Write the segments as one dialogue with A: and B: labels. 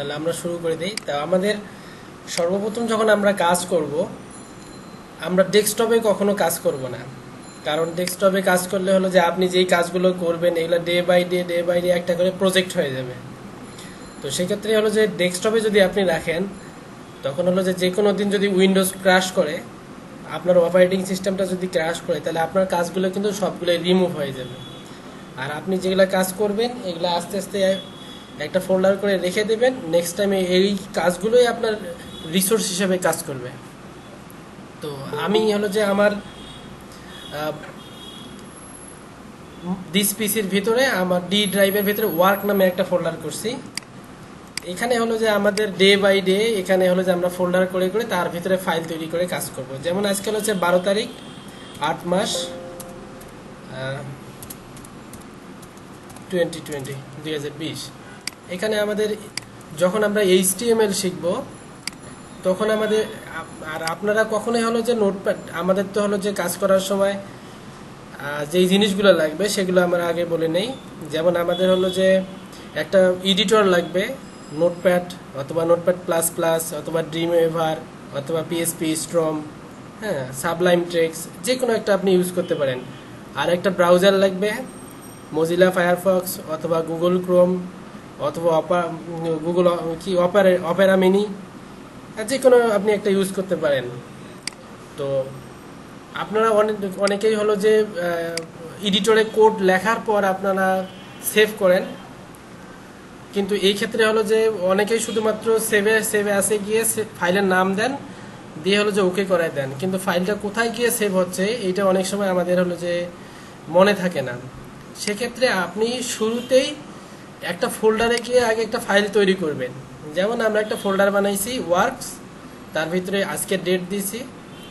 A: তাহলে আমরা শুরু করে দিই। তা আমাদের সর্বপ্রথম যখন আমরা কাজ করব, আমরা ডেস্কটপে কখনো কাজ করব না। কারণ ডেস্কটপে কাজ করলে হলো যে আপনি যেই কাজগুলো করবেন এগুলো ডে বাই ডে একটা করে প্রজেক্ট হয়ে যাবে। তো সেক্ষেত্রে হলো যে ডেস্কটপে যদি আপনি রাখেন, তখন হলো যে কোনো দিন যদি উইন্ডোজ ক্র্যাশ করে, আপনার অপারেটিং সিস্টেমটা যদি ক্র্যাশ করে, তাহলে আপনার কাজগুলো কিন্তু সবগুলো রিমুভ হয়ে যাবে। আর আপনি যেগুলো কাজ করবেন এগুলো আস্তে আস্তে একটা ফোল্ডার করে রেখে দেবেন, নেক্সট টাইমে এই কাজগুলোই আপনার রিসোর্স হিসেবে কাজ করবে। তো আমি হলো যে আমার দিস পিসির ভিতরে আমার ডি ড্রাইভের ভিতরে ওয়ার্ক নামে একটা ফোল্ডার করছি। এখানে হলো যে আমাদের ডে বাই ডে এখানে হলো যে আমরা ফোল্ডার করে করে তার ভিতরে ফাইল তৈরি করে কাজ করব। যেমন আজকাল হচ্ছে 12 তারিখ 8 মাস 2020। এখানে আমাদের যখন আমরা HTML শিখব তখন আমাদের আর আপনারা কখনোই হলো যে নোটপ্যাড, আমাদের তো হলো যে কাজ করার সময় যেই জিনিসগুলো লাগবে সেগুলো আমরা আগে বলে নেই। যেমন আমাদের হলো যে একটা এডিটর লাগবে, নোটপ্যাড অথবা নোটপ্যাড প্লাস প্লাস অথবা ড্রিমওয়েভার অথবা PHP স্ট্রম, হ্যাঁ, সাবলাইম টেক্স, যে কোনো একটা আপনি ইউজ করতে পারেন। আর একটা ব্রাউজার লাগবে, মজিলা ফায়ারফক্স অথবা গুগল ক্রোম অথবা গুগল অপেরা মিনি, যে কোনো আপনি একটা ইউজ করতে পারেন। তো আপনারা অনেকেই হলো যে এডিটরে কোড লেখার পর আপনারা সেভ করেন, কিন্তু এই ক্ষেত্রে হলো যে অনেকেই শুধুমাত্র সেভে আসে গিয়ে ফাইলের নাম দেন, দিয়ে হলো যে ওকে করায় দেন, কিন্তু ফাইলটা কোথায় গিয়ে সেভ হচ্ছে এইটা অনেক সময় আমাদের হলো যে মনে থাকে না। সেক্ষেত্রে আপনি শুরুতেই একটা ফোল্ডারে গিয়ে আগে একটা ফাইল তৈরি করবেন। যেমন আমরা একটা ফোল্ডার বানাইছি ওয়ার্কস, তার ভিতরে আজকে ডেট দিয়েছি,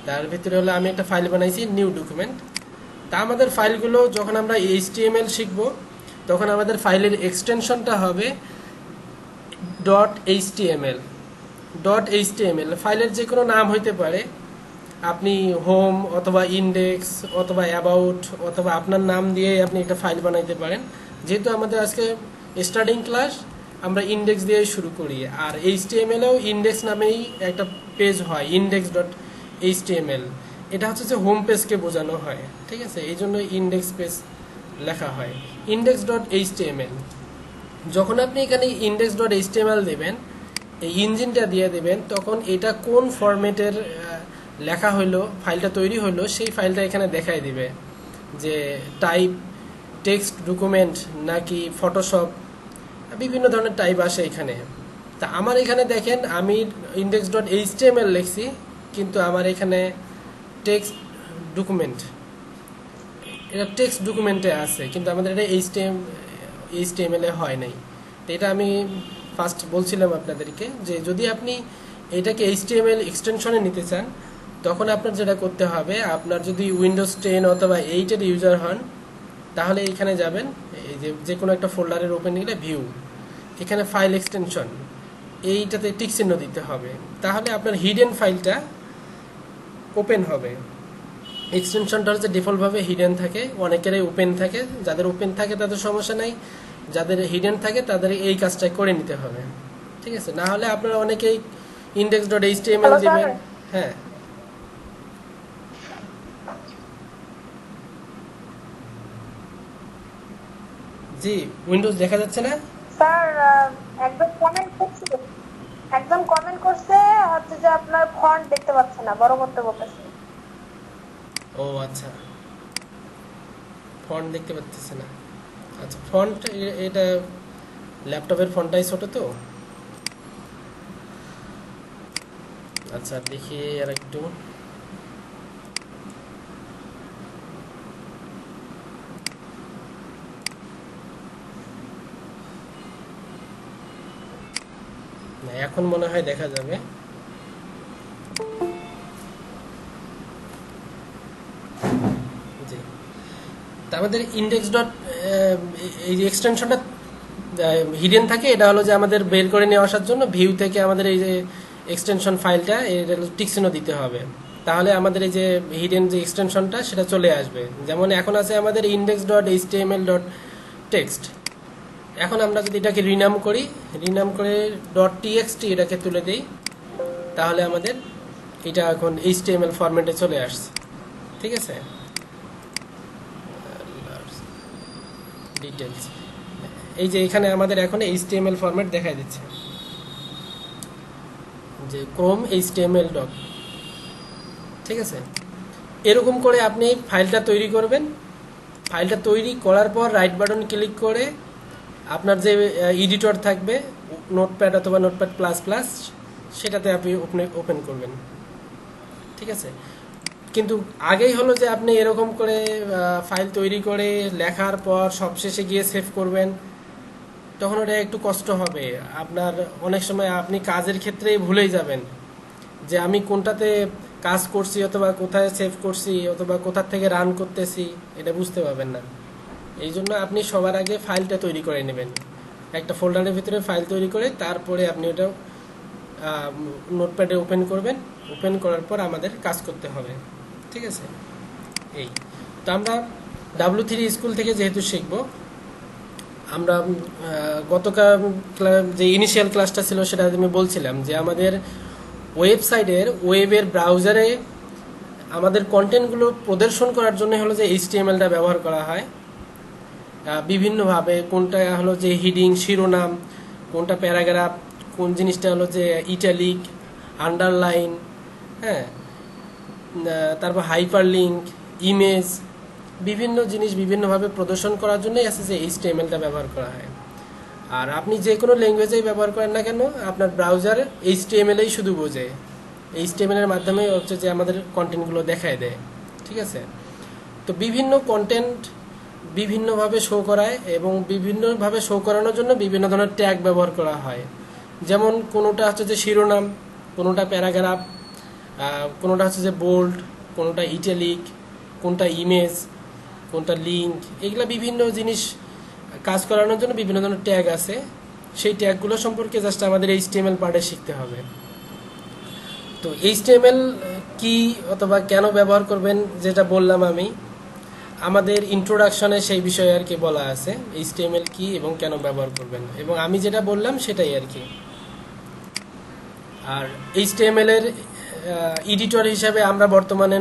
A: তার ভিতরে হলো আমি একটা ফাইল বানাইছি নিউ ডকুমেন্ট। তা আমাদের ফাইলগুলো যখন আমরা HTML শিখব তখন আমাদের ফাইলের এক্সটেনশনটা হবে .html ফাইলের যে কোনো নাম হইতে পারে, আপনি হোম অথবা ইন্ডেক্স অথবা অ্যাবাউট অথবা আপনার নাম দিয়ে আপনি একটা ফাইল বানাইতে পারেন। যেহেতু আমাদের আজকে স্টার্টিং ক্লাস, আমরা ইন্ডেক্স দিয়ে শুরু করি। আর HTML-এও ইন্ডেক্স নামেই একটা পেজ হয়, index.html। এটা হচ্ছে যে হোম পেজকে বোঝানো হয়, ঠিক আছে, এই জন্য ইন্ডেক্স পেজ লেখা হয় index.html। যখন আপনি এখানে index.html দেবেন, এই ইঞ্জিনটা দিয়ে দেবেন, তখন এটা কোন ফরম্যাটের লেখা হইলো, ফাইলটা তৈরি হইলো, সেই ফাইলটা এখানে দেখাই দিবে যে টাইপ টেক্সট ডকুমেন্ট নাকি ফটোশপ, বিভিন্ন ধরনের টাইপ আসে এখানে। তা আমার এখানে দেখেন আমি index.html লিখছি, কিন্তু আমার এখানে টেক্সট ডকুমেন্ট, এটা টেক্সট ডকুমেন্টে আছে, কিন্তু আমাদের এটা HTML এ হয় নাই। তো এটা আমি ফার্স্ট বলছিলাম আপনাদেরকে যে যদি আপনি এটাকে HTML এক্সটেনশনে নিতে চান, তখন আপনার যেটা করতে হবে, আপনার যদি উইন্ডোজ 10 অথবা 8-এর ইউজার হন, তাহলে এইখানে যাবেন, এই যে কোনো একটা ফোল্ডারের ওপেন নিলে ভিউ, এখানে ফাইল এক্সটেনশন, এইটাতে টিক চিহ্ন দিতে হবে, তাহলে আপনার হিডেন ফাইলটা ওপেন হবে। এক্সটেনশনটা হচ্ছে ডিফল্টভাবে হিডেন থাকে, অনেকেরই ওপেন থাকে, যাদের ওপেন থাকে তাদের সমস্যা নাই, যাদের হিডেন থাকে তাদের এই কাজটা করে নিতে হবে, ঠিক আছে। না হলে আপনারা অনেকেই index.html দিবেন। হ্যাঁ, জি, উইন্ডোজ দেখা যাচ্ছে না
B: স্যার? একদম কমেন্ট করছে হচ্ছে যে আপনার ফন্ট দেখতে পাচ্ছে না, বড় করতে বলতেছে।
A: ও আচ্ছা, ফন্ট দেখতে পাচ্ছেন না। আচ্ছা, ফন্ট এটা ল্যাপটপের ফন্টটাই ছোট তো। আচ্ছা, দেখি আর একটু। না, এখন মনে হয় দেখা যাবে। জি, তা আমাদের ইন্ডেক্স ডট এই যে এক্সটেনশনটা হিডেন থাকে, এটা হলো যে আমাদের বের করে নিয়ে আসার জন্য ভিউ থেকে আমাদের এই যে এক্সটেনশন ফাইলটা এটা টিক চিহ্ন দিতে হবে, তাহলে আমাদের এই যে হিডেন যে এক্সটেনশনটা সেটা চলে আসবে। যেমন এখন আছে আমাদের index.html.text, এখন আমরা যদি এটাকে রিনাম করি, রিনাম করে .txt এটাকে তুলে দিই, তাহলে আমাদের এটা এখন HTML ফরম্যাটে চলে আসছে। ঠিক আছে, ডিটেইলস এই যে এখানে আমাদের এখন HTML ফরম্যাট দেখাই দিচ্ছে যে ক্রোম HTML ডক। ঠিক আছে, এরকম করে আপনি ফাইলটা তৈরি করবেন। ফাইলটা তৈরি করার পর রাইট বাটন ক্লিক করে আপনার যে এডিটর থাকবে নোটপ্যাড অথবা নোটপ্যাড প্লাস প্লাস, সেটাতে আপনি ওপেন করবেন। ঠিক আছে, কিন্তু আগেই হলো যে আপনি এরকম করে ফাইল তৈরি করে লেখার পর সবশেষে গিয়ে সেভ করবেন, তখন ওটা একটু কষ্ট হবে আপনার। অনেক সময় আপনি কাজের ক্ষেত্রেই ভুলেই যাবেন যে আমি কোনটাতে কাজ করছি অথবা কোথায় সেভ করছি অথবা কোথা থেকে রান করতেছি, এটা বুঝতে পারবেন না। এই জন্য আপনি সবার আগে ফাইলটা তৈরি করে নেবেন, একটা ফোল্ডারের ভিতরে ফাইল তৈরি করে তারপরে আপনি ওটা নোটপ্যাডে ওপেন করবেন। ওপেন করার পর আমাদের কাজ করতে হবে। ঠিক আছে, এই তো আমরা W3 স্কুল থেকে যেহেতু শিখবো, আমরা গতকাল যে ইনিশিয়াল ক্লাসটা ছিল সেটা আমি বলছিলাম যে আমাদের ওয়েবসাইটের ওয়েবের ব্রাউজারে আমাদের কন্টেন্টগুলো প্রদর্শন করার জন্য হলো যে HTML-টা ব্যবহার করা হয় বিভিন্নভাবে। কোনটা হলো যে হিডিং শিরোনাম, কোনটা প্যারাগ্রাফ, কোন জিনিসটা হলো যে ইটালিক, আন্ডারলাইন, হ্যাঁ, তারপর হাইপারলিঙ্ক, ইমেজ, বিভিন্ন জিনিস বিভিন্নভাবে প্রদর্শন করার জন্যই আছে যে HTML-টা ব্যবহার করা হয়। আর আপনি যে কোনো ল্যাঙ্গুয়েজেই ব্যবহার করেন না কেন, আপনার ব্রাউজার HTML-এই শুধু বোঝে। HTML-এর মাধ্যমে হচ্ছে যে আমাদের কন্টেন্টগুলো দেখায় দেয়। ঠিক আছে, তো বিভিন্ন কন্টেন্ট বিভিন্নভাবে শো করায় এবং বিভিন্নভাবে শো করানোর জন্য বিভিন্ন ধরনের ট্যাগ ব্যবহার করা হয়। যেমন কোনোটা হচ্ছে যে শিরোনাম, কোনোটা প্যারাগ্রাফ, কোনোটা হচ্ছে যে বোল্ড, কোনোটা ইটালিক, কোনটা ইমেজ, কোনটা লিঙ্ক, এগুলা বিভিন্ন জিনিস কাজ করানোর জন্য বিভিন্ন ধরনের ট্যাগ আছে। সেই ট্যাগগুলো সম্পর্কে জাস্ট আমাদের HTML পার্টে শিখতে হবে। তো HTML কি অথবা কেন ব্যবহার করবেন যেটা বললাম আমি আমাদের ইন্ট্রোডাকশনে, সেই বিষয়ে আর কি বলা আছে HTML কি এবং কেন ব্যবহার করবেন, এবং আমি যেটা বললাম সেটাই আর কি। আর HTML এর এডিটর হিসাবে আমরা বর্তমানে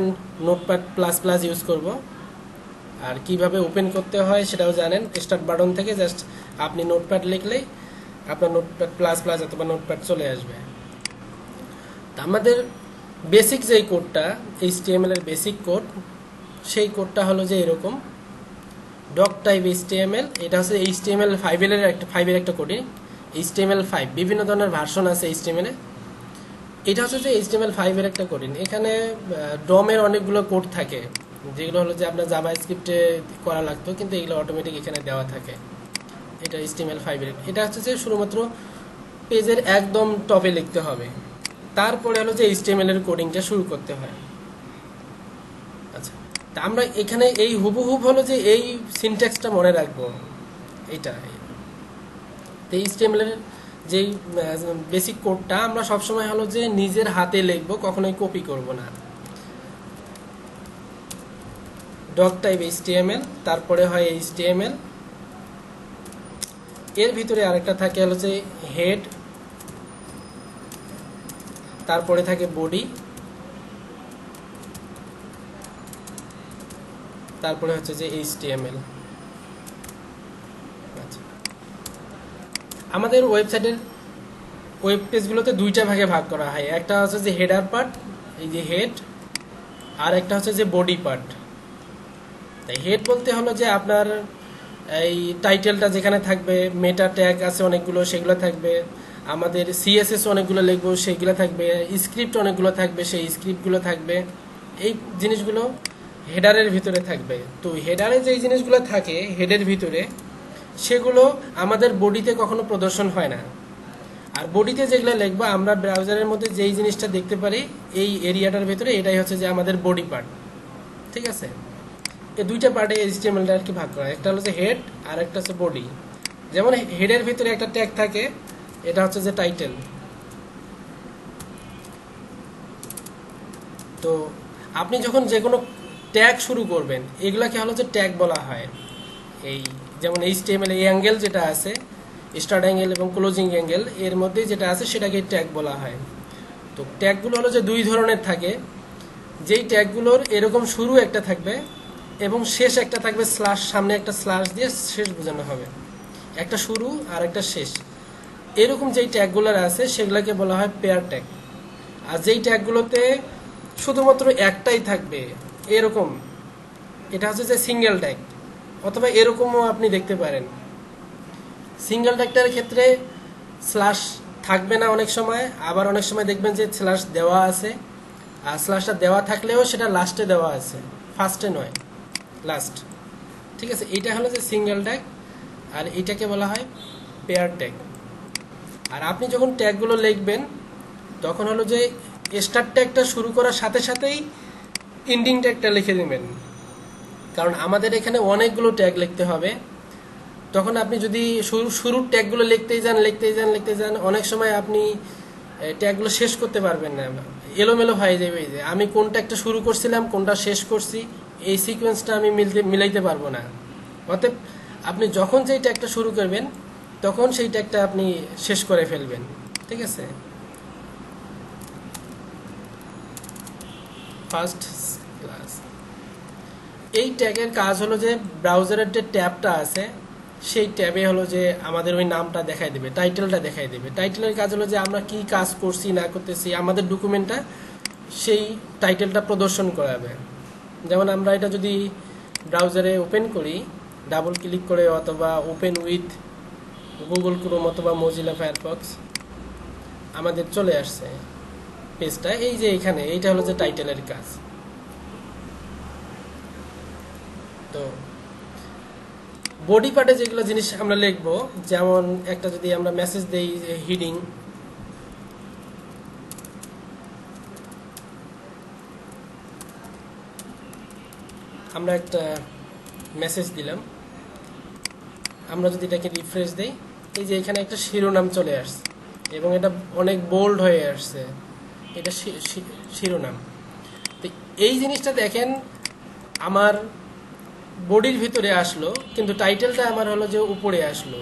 A: নোটপ্যাড প্লাস প্লাস ইউজ করব। আর কিভাবে ওপেন করতে হয় সেটাও জানেন, স্টার্ট বাটন থেকে জাস্ট আপনি নোটপ্যাড লিখলেই আপনার নোটপ্যাড প্লাস প্লাস অথবা নোটপ্যাড চলে আসবে। তা আমাদের বেসিক যেই কোডটা HTML এর বেসিক কোড, সেই কোডটা হলো যে এরকম ডক টাইপ HTML। এটা হচ্ছে HTML5 এর একটা কোডিং। HTML5 বিভিন্ন ধরনের ভার্সন আছে HTML এ। এটা হচ্ছে যে HTML5 এর একটা কোডিং। এখানে ডমের অনেকগুলো কোড থাকে যেগুলো হলো যে আপনার জাভাস্ক্রিপ্টে করা লাগতো, কিন্তু এগুলো অটোমেটিক এখানে দেওয়া থাকে। এটা HTML5 এর। এটা হচ্ছে যে শুধুমাত্র পেজের একদম টপে লিখতে হবে, তারপরে হলো যে HTML এর কোডিংটা শুরু করতে হয়। আচ্ছা, তা আমরা এখানে এই হুবহুব হলো যে এই সিনট্যাক্সটা মনে রাখবো। এটা HTML এর যেই বেসিক কোডটা আমরা সবসময় হলো যে নিজের হাতে লিখবো, কখনোই কপি করব না। ডক টাইপ HTML, তারপরে হয় HTML, এর ভিতরে আরেকটা থাকে হলো যে হেড, তারপরে থাকে বডি, তারপরে হচ্ছে যে HTML। আচ্ছা, আমাদের ওয়েবসাইটের ওয়েব পেজগুলোতে দুইটা ভাগে ভাগ করা হয়। একটা হচ্ছে যে হেডার পার্ট, এই যে হেড, আর একটা হচ্ছে যে বডি পার্ট। তাই হেড বলতে হলো যে আপনার এই টাইটেলটা যেখানে থাকবে, মেটা ট্যাগ আছে অনেকগুলো, সেগুলো থাকবে। আমাদের CSS অনেকগুলো লিখবো, সেইগুলো থাকবে। স্ক্রিপ্ট অনেকগুলো থাকবে, সেই স্ক্রিপ্টগুলো থাকবে। এই জিনিসগুলো হেডারের ভিতরে থাকবে। তো হেডারে যেই জিনিসগুলো থাকে হেডের ভিতরে, সেগুলো আমাদের বডিতে কখনো প্রদর্শন হয় না। আর বডিতে যেগুলো লিখবো আমরা ব্রাউজারের মধ্যে যেই জিনিসটা দেখতে পারি এই এরিয়াটার ভিতরে, এটাই হচ্ছে যে আমাদের বডি পার্ট। ঠিক আছে, এই দুইটা পার্টে HTML-টা আর কি ভাগ করা হয়। একটা হচ্ছে হেড আর একটা হচ্ছে বডি। যেমন হেডের ভিতরে একটা ট্যাগ থাকে, এটা হচ্ছে যে টাইটেল। তো আপনি যখন যে কোনো ট্যাগ শুরু করবেন, এগুলাকে হলো যে ট্যাগ বলা হয়। এই যেমন HTML এই অ্যাঙ্গেল যেটা আছে, স্টার্ট অ্যাঙ্গেল এবং ক্লোজিং অ্যাঙ্গেল, এর মধ্যে যেটা আছে সেটাকে ট্যাগ বলা হয়। তো ট্যাগগুলো হলো যে দুই ধরনের থাকে, যেই ট্যাগগুলোর এরকম শুরু একটা থাকবে এবং শেষ একটা থাকবে স্ল্যাশ, সামনে একটা স্ল্যাশ দিয়ে শেষ বোঝানো হবে, একটা শুরু আর একটা শেষ। এরকম যেই ট্যাগগুলোর আছে সেগুলোকে বলা হয় পেয়ার ট্যাগ। আর যেই ট্যাগগুলোতে শুধুমাত্র একটাই থাকবে এরকম, এটা হচ্ছে যে সিঙ্গেল ট্যাগ, অথবা এরকমও আপনি দেখতে পারেন। সিঙ্গেল ট্যাগটার ক্ষেত্রে স্ল্যাশ থাকবে না অনেক সময়, আবার অনেক সময় দেখবেন যে স্ল্যাশ দেওয়া আছে, আর স্ল্যাশটা দেওয়া থাকলেও সেটা লাস্টে দেওয়া আছে, ফার্স্টে নয়, লাস্ট। ঠিক আছে, এইটা হলো যে সিঙ্গেল ট্যাগ, আর এইটাকে বলা হয় পেয়ার ট্যাগ। আর আপনি যখন ট্যাগগুলো লিখবেন তখন হলো যে স্টার্ট ট্যাগটা শুরু করার সাথে সাথেই এন্ডিং ট্যাগটা লিখে দেবেন, কারণ আমাদের এখানে অনেকগুলো ট্যাগ লিখতে হবে। তখন আপনি যদি শুরুর ট্যাগগুলো লিখতেই যান, অনেক সময় আপনি ট্যাগগুলো শেষ করতে পারবেন না, এলোমেলো হয়ে যাবে। যে আমি কোনটা একটা শুরু করছিলাম, কোনটা শেষ করছি, এই সিকোয়েন্সটা আমি মিলাইতে পারবো না। অতএব আপনি যখন যেই ট্যাগটা শুরু করবেন তখন সেই ট্যাগটা আপনি শেষ করে ফেলবেন। ঠিক আছে, ফার্স্ট ক্লাস। এই ট্যাগের কাজ হলো যে ব্রাউজারের যে ট্যাবটা আছে সেই ট্যাবে হলো যে আমাদের ওই নামটা দেখাই দেবে, টাইটেলটা দেখাই দেবে। টাইটেলের কাজ হলো যে আমরা কি কাজ করছি না করতেছি, আমাদের ডকুমেন্টটা সেই টাইটেলটা প্রদর্শন করাবে। যেমন আমরা এটা যদি ব্রাউজারে ওপেন করি ডাবল ক্লিক করে, অথবা ওপেন উইথ গুগল ক্রোম অথবা মজিলা ফায়ারফক্স, আমাদের চলে আসছে পেজটা। এই যে এখানে এইটা হলো যে টাইটেলের কাজ। তো বডি পার্টে যেগুলো জিনিস আমরা লিখবো, যেমন একটা যদি আমরা মেসেজ দেই হিডিং, আমরা একটা মেসেজ দিলাম, আমরা যদি এটাকে রিফ্রেশ দেই, এই যে এখানে একটা শিরোনাম চলে আসছে এবং এটা অনেক বোল্ড হয়ে আসছে, এটা শিরোনাম। তো এই জিনিসটা দেখেন আমার বডির ভিতরে আসলো, কিন্তু টাইটেলটা আমার হলো যে উপরে আসলো।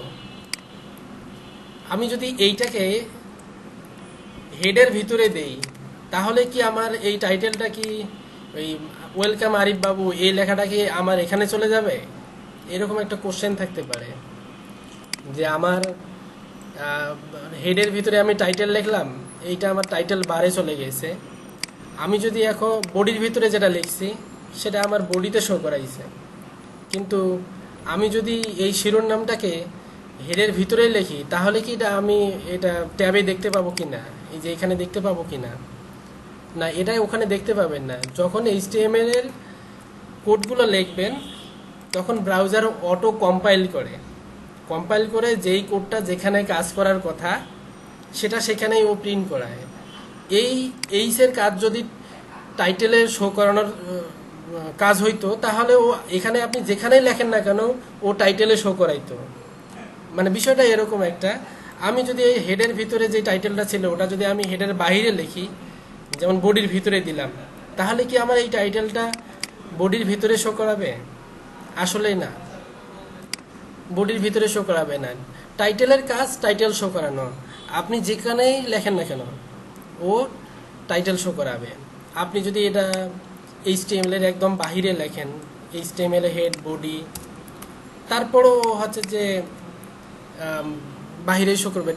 A: আমি যদি এইটাকে হেডের ভিতরে দেই তাহলে কি আমার এই টাইটেলটা কি ওই ওয়েলকাম আরিফ বাবু এই লেখাটা কি আমার এখানে চলে যাবে? এরকম একটা কোশ্চেন থাকতে পারে যে আমার হেডের ভিতরে আমি টাইটেল লিখলাম, এইটা আমার টাইটেল বারে চলে গেছে। আমি যদি এখন বডির ভিতরে যেটা লিখছি সেটা আমার বডিতে শো করাইছে, কিন্তু আমি যদি এই শিরোনামটাকে হেডের ভিতরে লিখি তাহলে কি এটা আমি এটা ট্যাবে দেখতে পাবো কিনা, এই যে এখানে দেখতে পাবো কিনা? না, এটাই ওখানে দেখতে পাবেন না। যখন HTML এর কোডগুলো লিখবেন তখন ব্রাউজার অটো কম্পাইল করে যেই কোডটা যেখানে কাজ করার কথা সেটা সেখানেই ও প্রিন্ট করায়। এইসের কাজ যদি টাইটেলে শো করানোর কাজ হইতো তাহলে ও এখানে আপনি যেখানেই লেখেন না কেন ও টাইটেলে শো করাইতো। মানে বিষয়টা এরকম একটা, আমি যদি এই হেডের ভিতরে যে টাইটেলটা ছিল ওটা যদি আমি হেডের বাইরে লিখি, যেমন বডির ভিতরে দিলাম, তাহলে কি আমার এই টাইটেলটা বডির ভিতরে শো করাবে? আসলেই না, বডির ভিতরে শো করাবে না। টাইটেলের কাজ টাইটেল শো করানো, আপনি যেখানেই লেখেন না কেন ও টাইটেল শো করাবে। আপনি যদি এটা HTML এর একদম বাহিরে লেখেন, HTML এর হেড বডি, তারপরও হচ্ছে যে বাহিরেই শো করবে,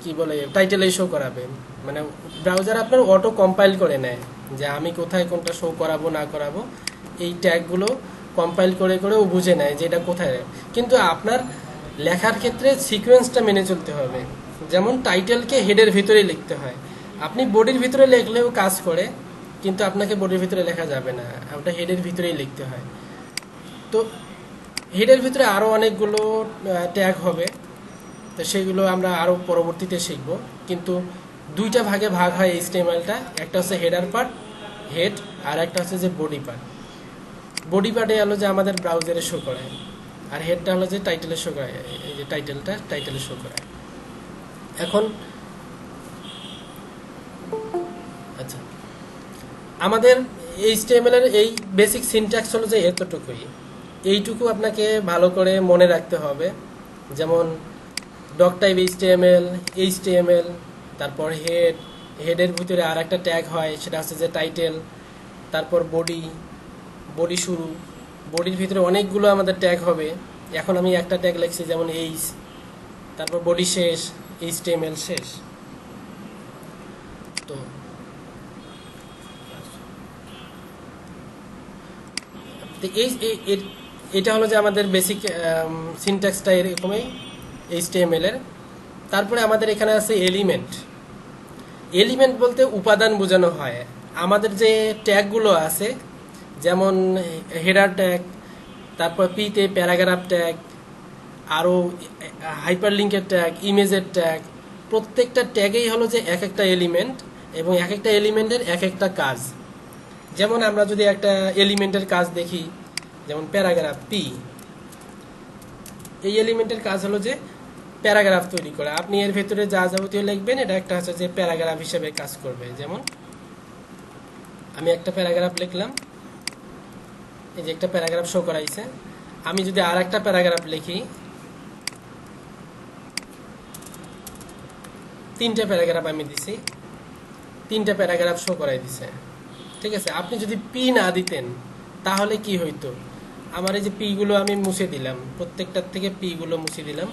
A: কি বলে টাইটেলেই শো করাবে। মানে ব্রাউজার আপনার অটো কম্পাইল করে নেয় যে আমি কোথায় কোনটা শো করাবো না করাবো, এই ট্যাগগুলো কম্পাইল করে করে ও বুঝে নেয় যে এটা কোথায়। কিন্তু আপনার লেখার ক্ষেত্রে সিকোয়েন্সটা মেনে চলতে হবে। যেমন টাইটেলকে হেডের ভিতরে লিখতে হয়, আপনি বডির ভিতরে লিখলেও কাজ করে, কিন্তু আপনাকে বডির ভিতরে লেখা যাবে না, ওটা হেডের ভিতরেই লিখতে হয়। তো হেডের ভিতরে আরও অনেকগুলো ট্যাগ হবে, তো সেগুলো আমরা আরও পরবর্তীতে শিখব। কিন্তু দুইটা ভাগে ভাগ হয় HTML-টা, একটা হচ্ছে হেডার পার্ট হেড, আর একটা হচ্ছে যে বডি পার্ট। বডি পার্টে হলো যে আমাদের ব্রাউজারে শো করায়, আর হেডটা হলো যে টাইটেলে শো করায়, এই যে টাইটেলে শো করায়। এখন আচ্ছা, আমাদের HTML এর এই বেসিক সিনট্যাক্স হলো যে এতটুকুই। এইটুকু আপনাকে ভালো করে মনে রাখতে হবে। যেমন ডক টাইপ এইচটিএমএল, এইচটিএমএল, তারপর হেডের ভিতরে আর একটা ট্যাগ হয়, সেটা হচ্ছে যে টাইটেল, তারপর বডি শুরু, বডির ভিতরে অনেকগুলো আমাদের ট্যাগ হবে। এখন আমি একটা ট্যাগ লিখছি, যেমন এইচ, তারপর বডি শেষ, এইচটিএমএল শেষ। তো এটা হলো যে আমাদের বেসিক সিনট্যাক্সটা এরকমই এইচটিএমএল এর। তারপরে আমাদের এখানে আছে এলিমেন্ট। এলিমেন্ট বলতে উপাদান বোঝানো হয়। আমাদের যে ট্যাগগুলো আছে, যেমন হেডার ট্যাগ, তারপর পিতে প্যারাগ্রাফ ট্যাগ, আরও হাইপারলিঙ্কের ট্যাগ, ইমেজের ট্যাগ, প্রত্যেকটা ট্যাগেই হলো যে এক একটা এলিমেন্ট, এবং এক একটা এলিমেন্টের এক একটা কাজ। যেমন আমরা যদি একটা এলিমেন্টের কাজ দেখি, যেমন প্যারাগ্রাফ পি, এই এলিমেন্টের কাজ হলো যে প্যারাগ্রাফ তৈরি করা। আপনি এর ভেতরে যা যাবতীয় লিখবেন, এটা একটা হচ্ছে যে প্যারাগ্রাফ হিসেবে কাজ করবে। যেমন আমি একটা প্যারাগ্রাফ লিখলাম, এই যে একটা প্যারাগ্রাফ শো করাইছে। আমি যদি আর একটা প্যারাগ্রাফ লিখি, তিনটা প্যারাগ্রাফ আমি দিছি, তিনটা প্যারাগ্রাফ শো করাই দিছে। ঠিক আছে, আপনি যদি পি না দিতেন তাহলে কি হইতো? আমার এই যে পি গুলো আমি মুছে দিলাম, প্রত্যেকটার থেকে পি গুলো মুছে দিলাম,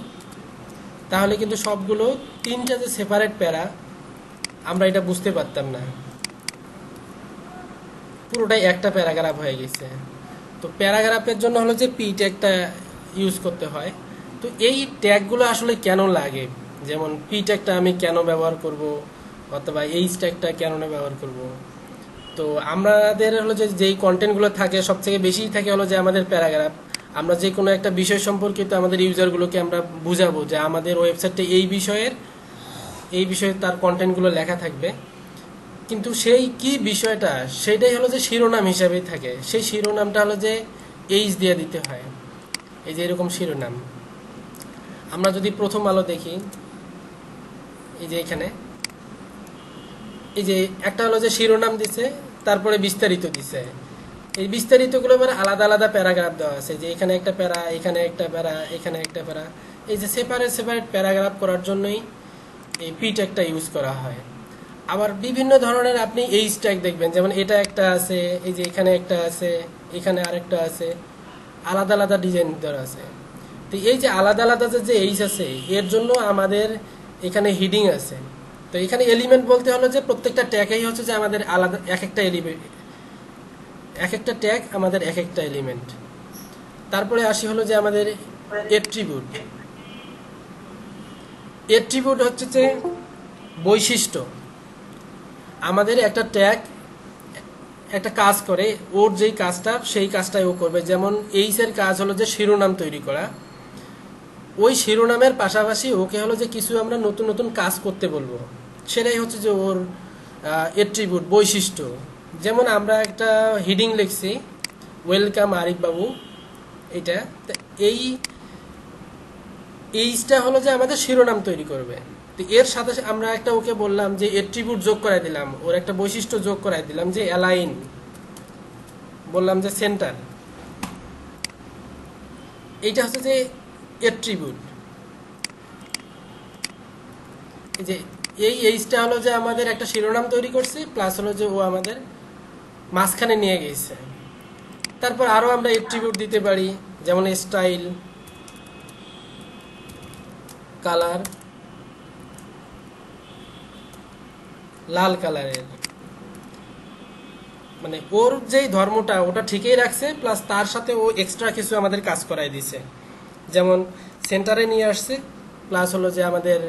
A: তাহলে কিন্তু সবগুলো তিনটা যে সেপারেট প্যারা, আমরা এটা বুঝতে পারতাম না, পুরোটাই একটা প্যারাগ্রাফ হয়ে গেছে। তো প্যারাগ্রাফের জন্য হলো যে পি ট্যাগটা ইউজ করতে হয়। তো এই ট্যাগগুলো আসলে কেন লাগে, যেমন পি ট্যাগটা আমি কেন ব্যবহার করব, অথবা এইচ ট্যাগটা কেন না ব্যবহার করব। তো আমাদের হলো যে যেই কন্টেন্টগুলো থাকে, সবথেকে বেশি থাকে হলো যে আমাদের প্যারাগ্রাফ। আমরা যে কোনো একটা বিষয় সম্পর্কিত আমাদের ইউজারগুলোকে আমরা বুঝাবো যে আমাদের ওয়েবসাইটে এই বিষয়ে তার কন্টেন্টগুলো লেখা থাকবে। কিন্তু সেই কি বিষয়টা, সেটাই হলো যে শিরোনাম হিসাবেই থাকে। সেই শিরোনামটা হলো যে এইচ দিয়ে দিতে হয়। এই যে এরকম শিরোনাম, আমরা যদি প্রথম আলো দেখি, এই যে এখানে এই যে একটা হলো যে শিরোনাম দিছে, তারপরে বিস্তারিত দিছে। এই বিস্তারিতগুলো মানে আলাদা আলাদা প্যারাগ্রাফ দেওয়া আছে, যে এখানে একটা প্যারা, এখানে একটা প্যারা, এখানে একটা প্যারা। এই যে সেপারেট প্যারাগ্রাফ করার জন্যই এই পি ট্যাগটা ইউজ করা হয়। আবার বিভিন্ন ধরনের আপনি এইচ ট্যাগ দেখবেন, যেমন এটা একটা আছে, এই যে এখানে একটা আছে, এখানে আরেকটা আছে, আলাদা আলাদা ডিজাইন দেওয়া আছে। তো এই যে আলাদা আলাদা যে এইচ আছে, এর জন্য আমাদের এখানে হিডিং আছে। তো এখানে এলিমেন্ট বলতে হলো যে প্রত্যেকটা ট্যাগই হচ্ছে যে আমাদের আলাদা এক একটা এলিমেন্ট, এক একটা ট্যাগ আমাদের এক একটা এলিমেন্ট। তারপরে আসি হলো যে আমাদের এট্রিবিউট। এট্রিবিউট হচ্ছে যে বৈশিষ্ট্য। আমাদের একটা ট্যাগ একটা কাজ করে, ওর যেই কাজটা সেই কাজটাই ও করবে। যেমন এইচ এর কাজ হলো যে শিরোনাম তৈরি করা, ওই শিরোনামের পাশাপাশি ওকে হলো যে কিছু আমরা নতুন নতুন কাজ করতে বলবো, সেটাই হচ্ছে যে ওর এট্রিবিউট, বৈশিষ্ট্য। যেমন আমরা একটা হিডিং লিখছি, ওয়েলকাম আরিফ বাবু, এটা এই এইচটা হলো যে আমাদের শিরোনাম তৈরি করবে। তো এর সাথে আমরা একটা ওকে বললাম যে এট্রিবিউট যোগ করাই দিলাম, ওর একটা বৈশিষ্ট্য যোগ করাই দিলাম, যে অ্যালাইন, বললাম যে সেন্টার। এইটা হচ্ছে যে এট্রিবিউট। এই যে এই এইচটা হলো যে আমাদের একটা শিরোনাম তৈরি করছে, প্লাস হলো যে ও আমাদের মাঝখানে নিয়ে গেছে। তারপর আরো আমরা এট্রিবিউট দিতে পারি, যেমন স্টাইল, কালার, লাল কালারের, মানে ওর যেই ধর্মটা ওটা ঠিকই রাখছে, প্লাস তার সাথে ও এক্সট্রা কিছু আমাদের কাজ করাই দিছে। যেমন সেন্টারে নিয়ে আসছে, প্লাস হলো যে আমাদের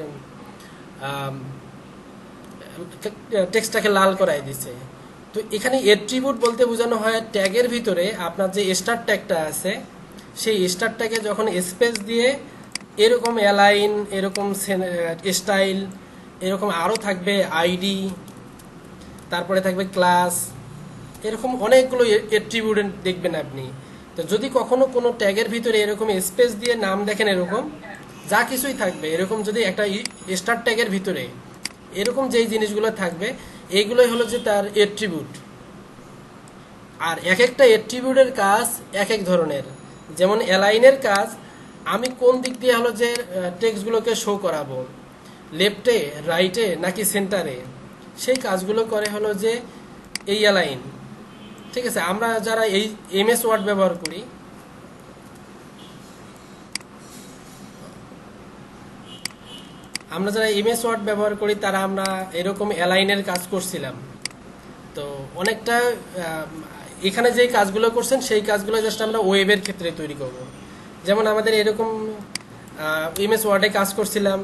A: টেক্সটটাকে লাল করাই দিছে। তো এখানে এট্রিবিউট বলতে বোঝানো হয় ট্যাগের ভিতরে আপনার যে স্টার ট্যাগটা আছে, সেই স্টার ট্যাগে যখন স্পেস দিয়ে এরকম অ্যালাইন, এরকম স্টাইল, এরকম আরও থাকবে আইডি, তারপরে থাকবে ক্লাস, এরকম অনেকগুলো এট্রিবিউট দেখবেন আপনি। তো যদি কখনো কোনো ট্যাগের ভিতরে এরকম স্পেস দিয়ে নাম দেখেন, এরকম যা কিছুই থাকবে, এরকম যদি একটা স্টার ট্যাগের ভিতরে এরকম যেই জিনিসগুলো থাকবে, এইগুলোই হলো যে তার এট্রিবিউট। আর এক একটা এট্রিবিউটের কাজ এক এক ধরনের। যেমন অ্যালাইনের কাজ আমি কোন দিক দিয়ে হলো যে টেক্সটগুলোকে শো করাবো, লেফটে, রাইটে নাকি সেন্টারে, সেই কাজগুলো করে হলো যে এই অ্যালাইন। ঠিক আছে, আমরা যারা এই এমএস ওয়ার্ড ব্যবহার করি, তারা আমরা এরকম অ্যালাইনের কাজ করছিলাম। তো অনেকটা এখানে যেই কাজগুলো করছেন সেই কাজগুলো জাস্ট আমরা ওয়েবের ক্ষেত্রে তৈরি করব। যেমন আমাদের এরকম এমএস ওয়ার্ডে কাজ করছিলাম,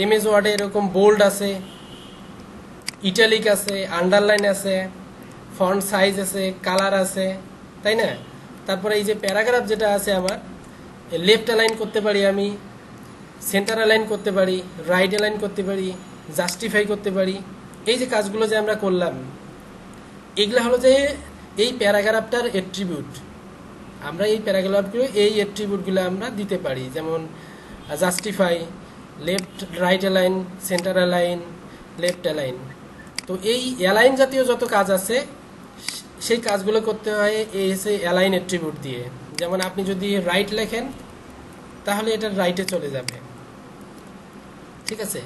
A: এমএস ওয়ার্ডে এরকম বোল্ড আছে, ইটালিক আছে, আন্ডারলাইন আছে, ফন্ট সাইজ আছে, কালার আছে, তাই না? তারপরে এই যে প্যারাগ্রাফ যেটা আছে আমার, লেফট অ্যালাইন করতে পারি, আমি সেন্টার অ্যালাইন করতে পারি, রাইট অ্যালাইন করতে পারি, জাস্টিফাই করতে পারি। এই যে কাজগুলো যে আমরা করলাম, এগুলো হলো যে এই প্যারাগ্রাফটার অ্যাট্রিবিউট। আমরা এই প্যারাগ্রাফগুলো, এই অ্যাট্রিবিউটগুলো আমরা দিতে পারি, যেমন justify, left right align, centre align, left align. তো এই অ্যালাইন জাতীয় যত কাজ আছে সেই কাজগুলো করতে হয় এই অ্যালাইন অ্যাট্রিবিউট দিয়ে। যেমন আপনি যদি রাইট লেখেন তাহলে এটা রাইটে চলে যাবে। ঠিক আছে,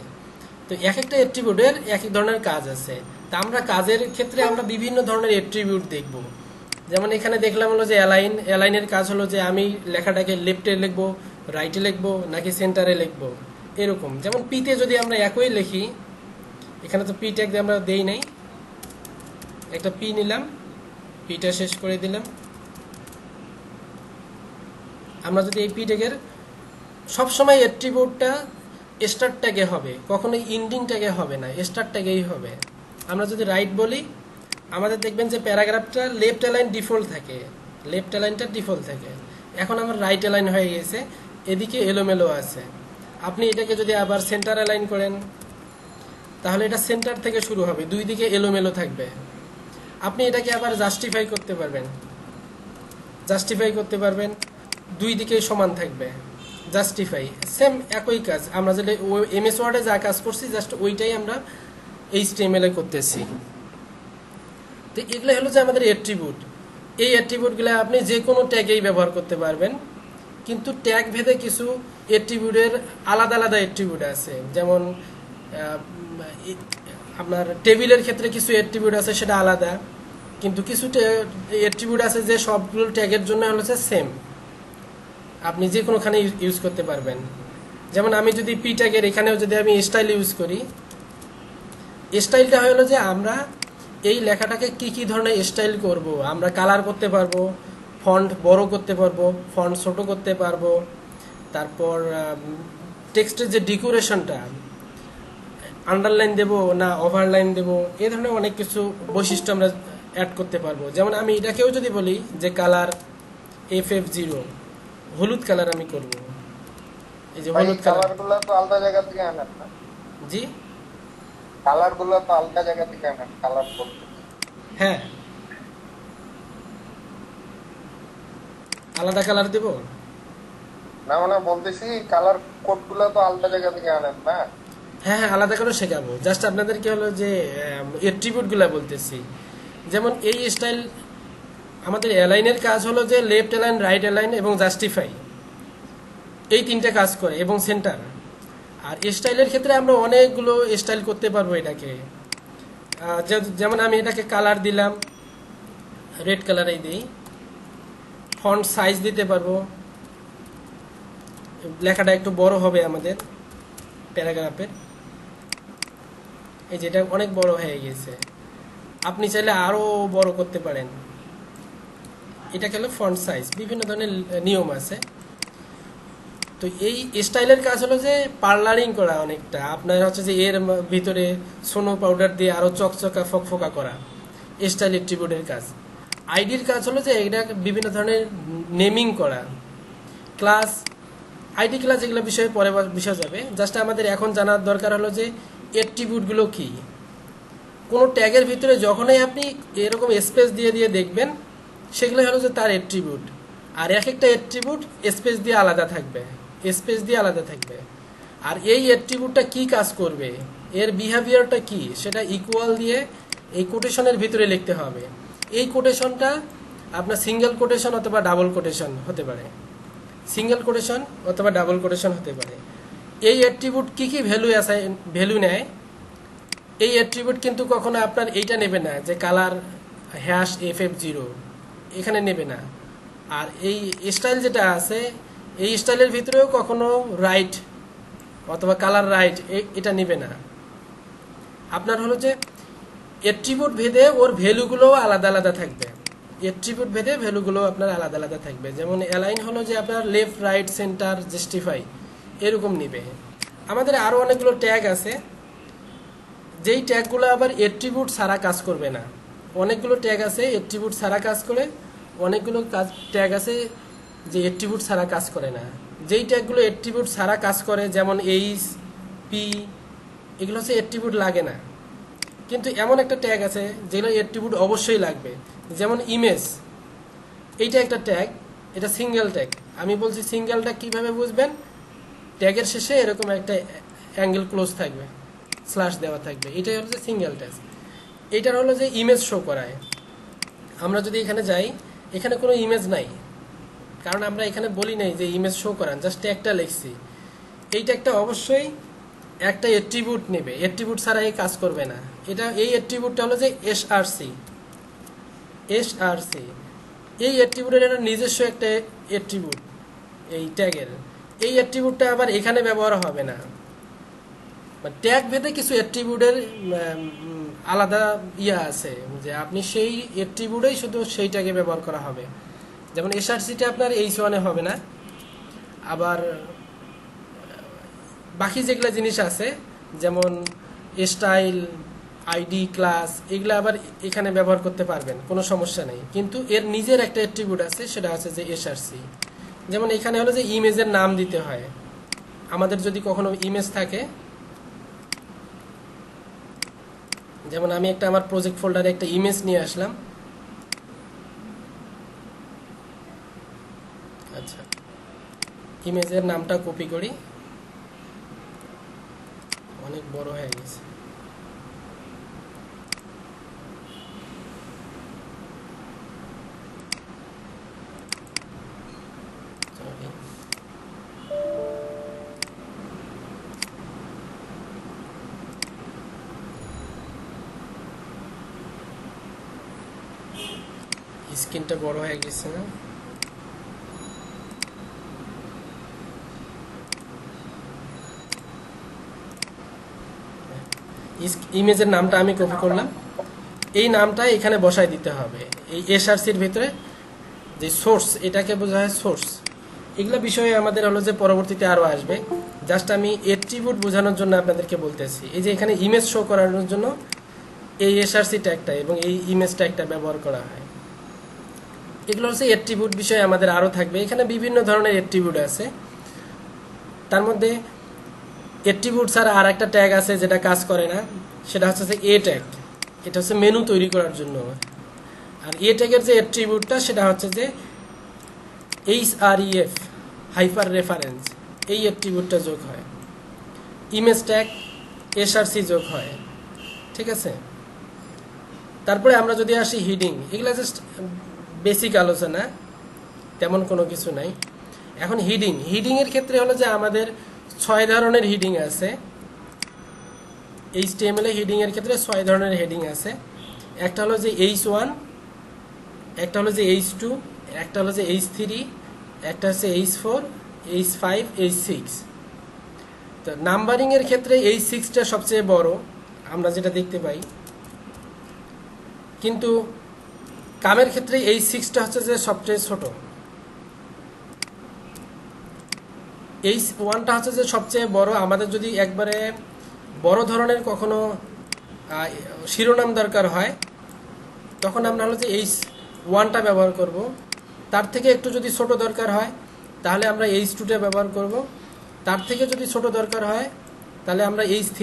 A: তো এক একটা অ্যাট্রিবিউটের এক এক ধরনের কাজ আছে। তা আমরা কাজের ক্ষেত্রে আমরা বিভিন্ন ধরনের অ্যাট্রিবিউট দেখব। যেমন এখানে দেখলাম হলো যে অ্যালাইনের কাজ হলো যে আমি লেখাটাকে লেফটে লিখবো, রাইটে লিখবো নাকি সেন্টারে লিখবো, এরকম। যেমন পিতে যদি আমরা একই লিখি, এখানে তো পি ট্যাগ আমরা দেই নাই, একটা পি নিলাম, পিটা শেষ করে দিলাম। আমরা যদি এই পি ট্যাগের সবসময় অ্যাট্রিবিউটটা স্টার্ট ট্যাগে হবে, কখনোই ইন্ডিং ট্যাগে হবে না, স্টার্ট ট্যাগেই হবে। আমরা যদি রাইট বলি, আমাদের দেখবেন যে প্যারাগ্রাফটা লেফট অ্যালাইন ডিফল্ট থাকে, লেফট অ্যালাইনটা ডিফল্ট থাকে। এখন আমার রাইট অ্যালাইন হয়ে গেছে, এদিকে এলোমেলো আছে। আপনি এটাকে যদি আবার সেন্টার অ্যালাইন করেন তাহলে এটা সেন্টার থেকে শুরু হবে, দুই দিকে এলোমেলো থাকবে। আপনি এটাকে আবার জাস্টিফাই করতে পারবেন, দুই দিকে সমান থাকবে, জাস্টিফাই। সেম একই কাজ, আমরা যেটা এমএস ওয়ার্ডে যা কাজ করছি জাস্ট ওইটাই আমরা এইচটিএমএল এ করতেছি। তো এগুলো হলো যে আমাদের অ্যাট্রিবিউট। এই অ্যাট্রিবিউটগুলো আপনি যে কোনো ট্যাগেই ব্যবহার করতে পারবেন, কিন্তু ট্যাগ ভেদে কিছু অ্যাট্রিবিউটের আলাদা আলাদা অ্যাট্রিবিউট আছে। যেমন আপনার টেবিলের ক্ষেত্রে কিছু অ্যাট্রিবিউট আছে, সেটা আলাদা, কিন্তু কিছু অ্যাট্রিবিউট আছে যে সবগুলো ট্যাগের জন্য হচ্ছে সেম, আপনি যে কোনোখানে ইউজ করতে পারবেন। যেমন আমি যদি পি ট্যাগের এখানেও যদি আমি স্টাইল ইউজ করি, স্টাইলটা হলো যে আমরা এই লেখাটাকে কি কি ধরনের স্টাইল করব। আমরা কালার করতে পারবো, ফন্ট বড় করতে পারবো, ফন্ট ছোট করতে পারবো, তারপর টেক্সটের যে ডেকোরেশনটা, আন্ডারলাইন দেব না ওভারলাইন দেব, এই ধরনের অনেক কিছু বৈশিষ্ট্য আমরা অ্যাড করতে পারবো। যেমন আমি এটাকেও যদি বলি যে কালার FF0, হলুদ কালার আমি করব, এই যে হলুদ
C: কালারগুলো তো আলাদা জায়গা থেকে আনেন না?
A: জি,
C: কালারগুলো তো আলাদা জায়গা থেকে আনেন, কালার করতে।
A: হ্যাঁ, আলাদা কালার দেব
C: না, মানে বলতেছি কালার কোডগুলো তো আলাদা জায়গা থেকে আনেন না?
A: হ্যাঁ হ্যাঁ, আলাদা করে শেখাবো। জাস্ট আপনাদেরকে হলো যে অ্যাট্রিবিউটগুলো বলতেছি। যেমন এই স্টাইল, আমাদের অ্যালাইনের কাজ হলো যে লেফট অ্যালাইন, রাইট অ্যালাইন এবং জাস্টিফাই, এই তিনটে কাজ করে, এবং সেন্টার। আর স্টাইলের ক্ষেত্রে আমরা অনেকগুলো স্টাইল করতে পারবো এটাকে। যেমন আমি এটাকে কালার দিলাম, রেড কালারেই দিই, ফন্ট সাইজ দিতে পারবো, লেখাটা একটু বড় হবে আমাদের প্যারাগ্রাফের, এই যেটা অনেক বড় হয়ে গেছে, আপনি চাইলে আরো বড় করতে পারেন। এটা হলো ফন্ট সাইজ, বিভিন্ন ধরনের নিয়ম আছে। তো এই স্টাইলের কাজ হলো যে পার্লারিং করা, অনেকটা আপনার হচ্ছে যে এর ভিতরে সোনো পাউডার দিয়ে আরো চকচকা ফকফকা করা, স্টাইল অ্যাট্রিবিউটের কাজ। আইডির কাজ হলো যে এটা বিভিন্ন ধরনের নেমিং করা, ক্লাস, আইডি ক্লাস, এগুলো বিষয়ে পরে বিষয় যাবে। জাস্ট আমাদের এখন জানার দরকার হলো যে অ্যাট্রিবিউটগুলো কি। কোনো ট্যাগের ভিতরে যখনই আপনি এরকম স্পেস দিয়ে দিয়ে দেখবেন, সেগুলো হলো যে তার অ্যাট্রিবিউট। আর এক একটা অ্যাট্রিবিউট স্পেস দিয়ে আলাদা থাকবে, আর এই অ্যাট্রিবিউটটা কি কাজ করবে, এর বিহেভিয়ারটা কি, সেটা ইকুয়াল দিয়ে এই কোটেশনের ভিতরে লিখতে হবে। এই কোটেশনটা আপনার সিঙ্গেল কোটেশন অথবা ডাবল কোটেশন হতে পারে, সিঙ্গেল কোটেশন অথবা ডাবল কোটেশন হতে পারে। এই অ্যাট্রিবিউট কি কি ভ্যালু নেয়, এই অ্যাট্রিবিউট কিন্তু কখনো আপনার এইটা নেবে না যে কালার #FF0 এখানে নেবে না। আর এই স্টাইল যেটা আছে, এই স্টাইলের ভিতরেও কখনো রাইট অথবা কালার রাইট এটা নেবে না। আপনার হলো যে অ্যাট্রিবিউট ভেদে ওর ভ্যালুগুলোও আলাদা আলাদা থাকবে, অ্যাট্রিবিউট ভেদে ভ্যালুগুলো আপনার আলাদা আলাদা থাকবে। যেমন অ্যালাইন হলো যে আপনার লেফট রাইট সেন্টার জাস্টিফাই এরকম নিবে। আমাদের আরও অনেকগুলো ট্যাগ আছে, যেই ট্যাগগুলো আবার অ্যাট্রিবিউট ছাড়া কাজ করবে না। অনেকগুলো ট্যাগ আছে অ্যাট্রিবিউট ছাড়া কাজ করে, অনেকগুলো ট্যাগ আছে যে অ্যাট্রিবিউট ছাড়া কাজ করে না। যেই ট্যাগগুলো অ্যাট্রিবিউট ছাড়া কাজ করে যেমন এইচ, পি, এগুলো হচ্ছে অ্যাট্রিবিউট লাগে না। কিন্তু এমন একটা ট্যাগ আছে যেগুলো অ্যাট্রিবিউট অবশ্যই লাগবে, যেমন ইমেজ, এইটা একটা ট্যাগ, এটা সিঙ্গেল ট্যাগ। আমি বলছি সিঙ্গেল ট্যাগ কীভাবে বুঝবেন, ট্যাগের শেষে এরকম একটা অ্যাঙ্গেল ক্লোজ থাকবে, স্ল্যাশ দেওয়া থাকবে, এটাই হলো যে সিঙ্গেল ট্যাগ। এইটার হলো যে ইমেজ শো করায়। আমরা যদি এখানে যাই, এখানে কোনো ইমেজ নাই, কারণ আমরা এখানে বলি নাই যে ইমেজ শো করান, জাস্ট একটা লিখছি। এইটা একটা অবশ্যই একটা অ্যাট্রিবিউট নেবে, অ্যাট্রিবিউট ছাড়া এই কাজ করবে না। এই অ্যাট্রিবিউটটা হলো যে এসআরসি। এই অ্যাট্রিবিউটের একটা নিজস্ব একটা অ্যাট্রিবিউট এই ট্যাগের, এই অ্যাট্রিবিউটটা আবার এখানে ব্যবহার হবে না। ট্যাগ ভেদে কিছু অ্যাট্রিবিউটের আলাদা আছে যে আপনি সেই অ্যাট্রিবিউটেই শুধু সেই ট্যাগে ব্যবহার করা হবে। যেমন এসআরসিটা আপনার H1 হবে না, আবার বাকি যেগুলো জিনিস আছে যেমন স্টাইল, আইডি, ক্লাস, এগুলো আবার এখানে ব্যবহার করতে পারবেন, কোনো সমস্যা নেই। কিন্তু এর নিজের একটা অ্যাট্রিবিউট আছে, সেটা হচ্ছে যে এসআরসি। যেমন এখানে হলো যে ইমেজের নাম দিতে হয়। আমাদের যদি কখনো ইমেজ থাকে, যেমন আমি একটা আমার প্রজেক্ট ফোল্ডারে একটা ইমেজ নিয়ে আসলাম। আচ্ছা, ইমেজের নামটা কপি করি, অনেক বড় হয়ে গেছে। স্ক্রিনটা বড় হয়ে গেছে না? ইমেজের নামটা আমি কপি করলাম, এই নামটা এখানে বসায় দিতে হবে। এই এসআরসির ভিতরে যে সোর্স, এটাকে বোঝা হয় সোর্স। এগুলো বিষয়ে আমাদের হলো যে পরবর্তীতে আরও আসবে, জাস্ট আমি অ্যাট্রিবিউট বোঝানোর জন্য আপনাদেরকে বলতেছি। এই যে এখানে ইমেজ শো করানোর জন্য এই এসআরসি ট্যাগটা এবং এই ইমেজ ট্যাগটা ব্যবহার করা হয়। এগুলো হচ্ছে অ্যাট্রিবিউট বিষয়ে আমাদের আরও থাকবে। এখানে বিভিন্ন ধরনের অ্যাট্রিবিউট আছে, তার মধ্যে অ্যাট্রিবিউট ছাড়া আর একটা ট্যাগ আছে যেটা কাজ করে না, সেটা হচ্ছে যে এ ট্যাগ। এটা হচ্ছে মেনু তৈরি করার জন্য। আর এ ট্যাগের যে অ্যাট্রিবিউটটা সেটা হচ্ছে যে HREF, হাইপার রেফারেন্স, এই অ্যাট্রিবিউটটা যোগ হয়। ইমেজ ট্যাগ এসআরসি যোগ হয়, ঠিক আছে। তারপরে আমরা যদি আসি হিডিং, এগুলো জাস্ট বেসিক আলোচনা, তেমন কোনো কিছু নাই। এখন হিডিংয়ের ক্ষেত্রে হলো যে আমাদের 6 ধরনের হিডিং আছে। HTML হিডিংয়ের ক্ষেত্রে 6 ধরনের হেডিং আছে। একটা হলো যে H1, একটা হলো যে H2, একটা হলো যে H3, একটা হচ্ছে H4, H5, H6। তো নাম্বারিংয়ের ক্ষেত্রে H6টা সবচেয়ে বড় আমরা যেটা দেখতে পাই, কিন্তু কামের ক্ষেত্রে H6টা হচ্ছে যে সবচেয়ে ছোট। H1টা হচ্ছে যে সবচেয়ে বড়। আমাদের যদি একবারে বড় ধরনের কখনো শিরোনাম দরকার হয়, তখন আমরা হলো যে H1টা ব্যবহার করব। তার থেকে একটু যদি ছোট দরকার হয় তাহলে আমরা H2টা ব্যবহার করব। তার থেকে যদি ছোট দরকার হয় তাহলে আমরা H3,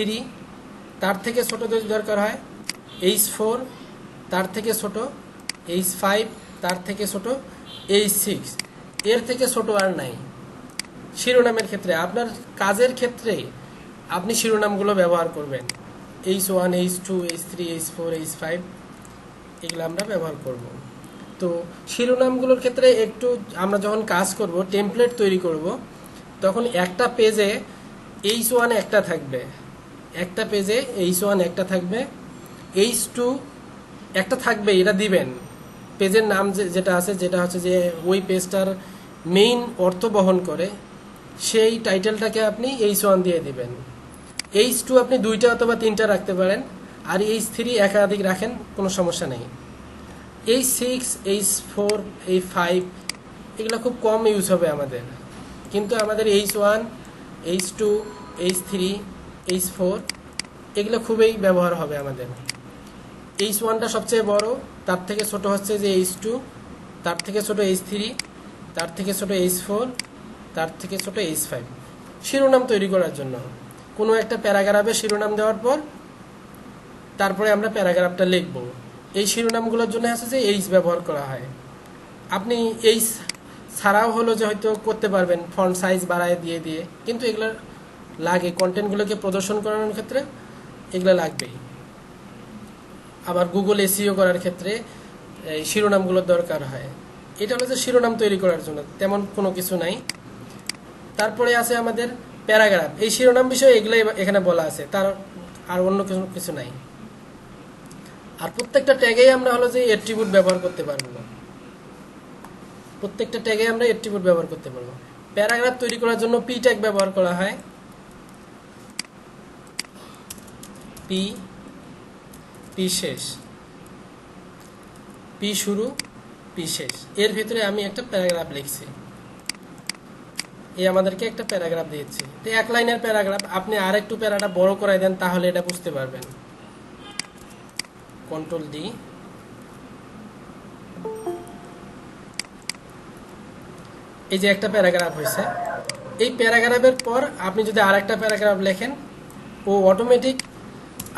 A: তার থেকে ছোট যদি দরকার হয় H4, তার থেকে ছোট H5, তার থেকে ছোট H6। এর থেকে ছোট আর নাই। শিরোনামের ক্ষেত্রে আপনার কাজের ক্ষেত্রে আপনি শিরোনামগুলো ব্যবহার করবেন, H1, H2, H3, H4, H5, এগুলো আমরা ব্যবহার করব। তো তো শিরোনামগুলোর ক্ষেত্রে একটু আমরা যখন কাজ করব, টেমপ্লেট তৈরি করব, তখন একটা পেজে H1 একটা থাকবে, একটা পেজে H1 একটা থাকবে, H2 একটা থাকবে, এটা দিবেন। পেজের নাম যেটা আছে, যেটা হচ্ছে যে ওই পেজটার মেইন অর্থ বহন করে, সেই টাইটেলটাকে আপনি H1 দিয়ে দিবেন। H2 আপনি 2টা অথবা 3টা রাখতে পারেন, আর H3 একাধিক রাখেন, কোনো সমস্যা নেই। H6, H4, H5 এগুলো খুব কম ইউজ হবে আমাদের, কিন্তু আমাদের H1, H2, H3, H4 এগুলো খুবই ব্যবহার হবে আমাদের। H1টা সবচেয়ে বড়, তার থেকে ছোট হচ্ছে যে H2, তার থেকে ছোট H3, তার থেকে ছোট H4, তার থেকে ছোট H5। শিরোনাম তৈরি করার জন্য কোনো একটা প্যারাগ্রাফে শিরোনাম দেওয়ার পর তারপরে আমরা প্যারাগ্রাফটা লিখব। এই শিরোনামগুলোর জন্য আছে যে H ব্যবহার করা হয়। আপনি H ছাড়াও হলো যে হয়তো করতে পারবেন ফন্ট সাইজ বাড়ায় দিয়ে দিয়ে, কিন্তু এগুলো লাগে কন্টেন্টগুলোকে প্রদর্শন করানোর ক্ষেত্রে, এগুলো লাগবেই। আবার গুগল এসইও করার ক্ষেত্রে এই শিরোনামগুলোর দরকার হয়। এটা হলো যে শিরোনাম তৈরি করার জন্য, তেমন কোনো কিছু নাই। তারপরে আছে আমাদের প্যারাগ্রাফ। এই শিরোনাম বিষয়ে এগুলো এখানে বলা আছে, তার আর অন্য কিছু নাই। আর প্রত্যেকটা ট্যাগেই আমরা হলো যে অ্যাট্রিবিউট ব্যবহার করতে পারবো, প্রত্যেকটা ট্যাগে আমরা অ্যাট্রিবিউট ব্যবহার করতে পারবো। প্যারাগ্রাফ তৈরি করার জন্য পি ট্যাগ ব্যবহার করা হয়, পি শেষ, পি শুরু, পি শেষ। এর ভিতরে আমি একটা প্যারাগ্রাফ লিখছি, এই আমাদেরকে একটা প্যারাগ্রাফ দিয়েছে। তো এক লাইনের প্যারাগ্রাফ, আপনি আর একটু প্যারাটা বড় করাই দেন, তাহলে এটা বুঝতে পারবেন। কন্ট্রোল ডি, এই যে একটা প্যারাগ্রাফ হয়েছে। এই প্যারাগ্রাফের পর আপনি যদি আর একটা প্যারাগ্রাফ লেখেন, ও অটোমেটিক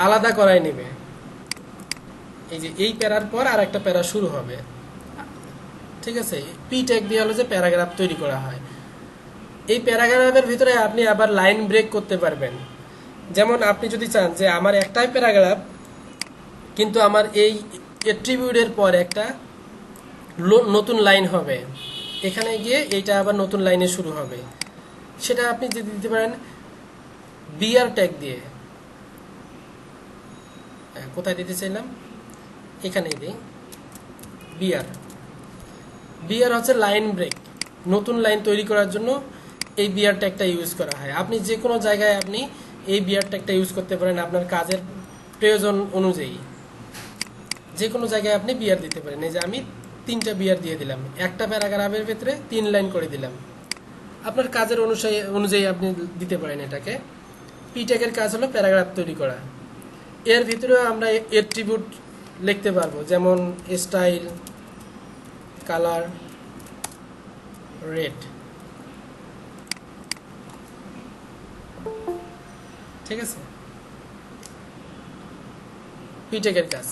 A: আলাদা করাই নেবে। এই যে এই প্যারার পর আর একটা প্যারা শুরু হবে, ঠিক আছে। পি ট্যাগ দিয়ে হলো যে প্যারাগ্রাফ তৈরি করা হয়। এই প্যারাগ্রাফের ভিতরে আপনি আবার লাইন ব্রেক করতে পারবেন। যেমন আপনি যদি চান যে আমার একটাই প্যারাগ্রাফ, কিন্তু আমার এই অ্যাট্রিবিউটের পর একটা নতুন লাইন হবে, এখানে গিয়ে এইটা আবার নতুন লাইনে শুরু হবে, সেটা আপনি যদি দিতে পারেন বিআর ট্যাগ দিয়ে। কোথায় দিতে চাইলাম, এখানেই দিই। বিআর, বিআর হচ্ছে লাইন ব্রেক। নতুন লাইন তৈরি করার জন্য এই বিআর ট্যাগটা ইউজ করা হয়। আপনি যে কোনো জায়গায় আপনি এই বিআর ট্যাগটা ইউজ করতে পারেন আপনার কাজের প্রয়োজন অনুযায়ী। যে কোনো জায়গায় আপনি বিআর দিতে পারেন। এই যে আমি 3টা বিআর দিয়ে দিলাম, একটা প্যারাগ্রাফের ভিতরে 3 লাইন করে দিলাম। আপনার কাজের অনুযায়ী আপনি দিতে পারেন এটাকে। পি ট্যাগের কাজ হলো প্যারাগ্রাফ তৈরি করা। এর ভিতরেও আমরা অ্যাট্রিবিউট লিখতে পারবো, যেমন স্টাইল, কালার, রেড, ঠিক আছে। পি ট্যাগের কাজ।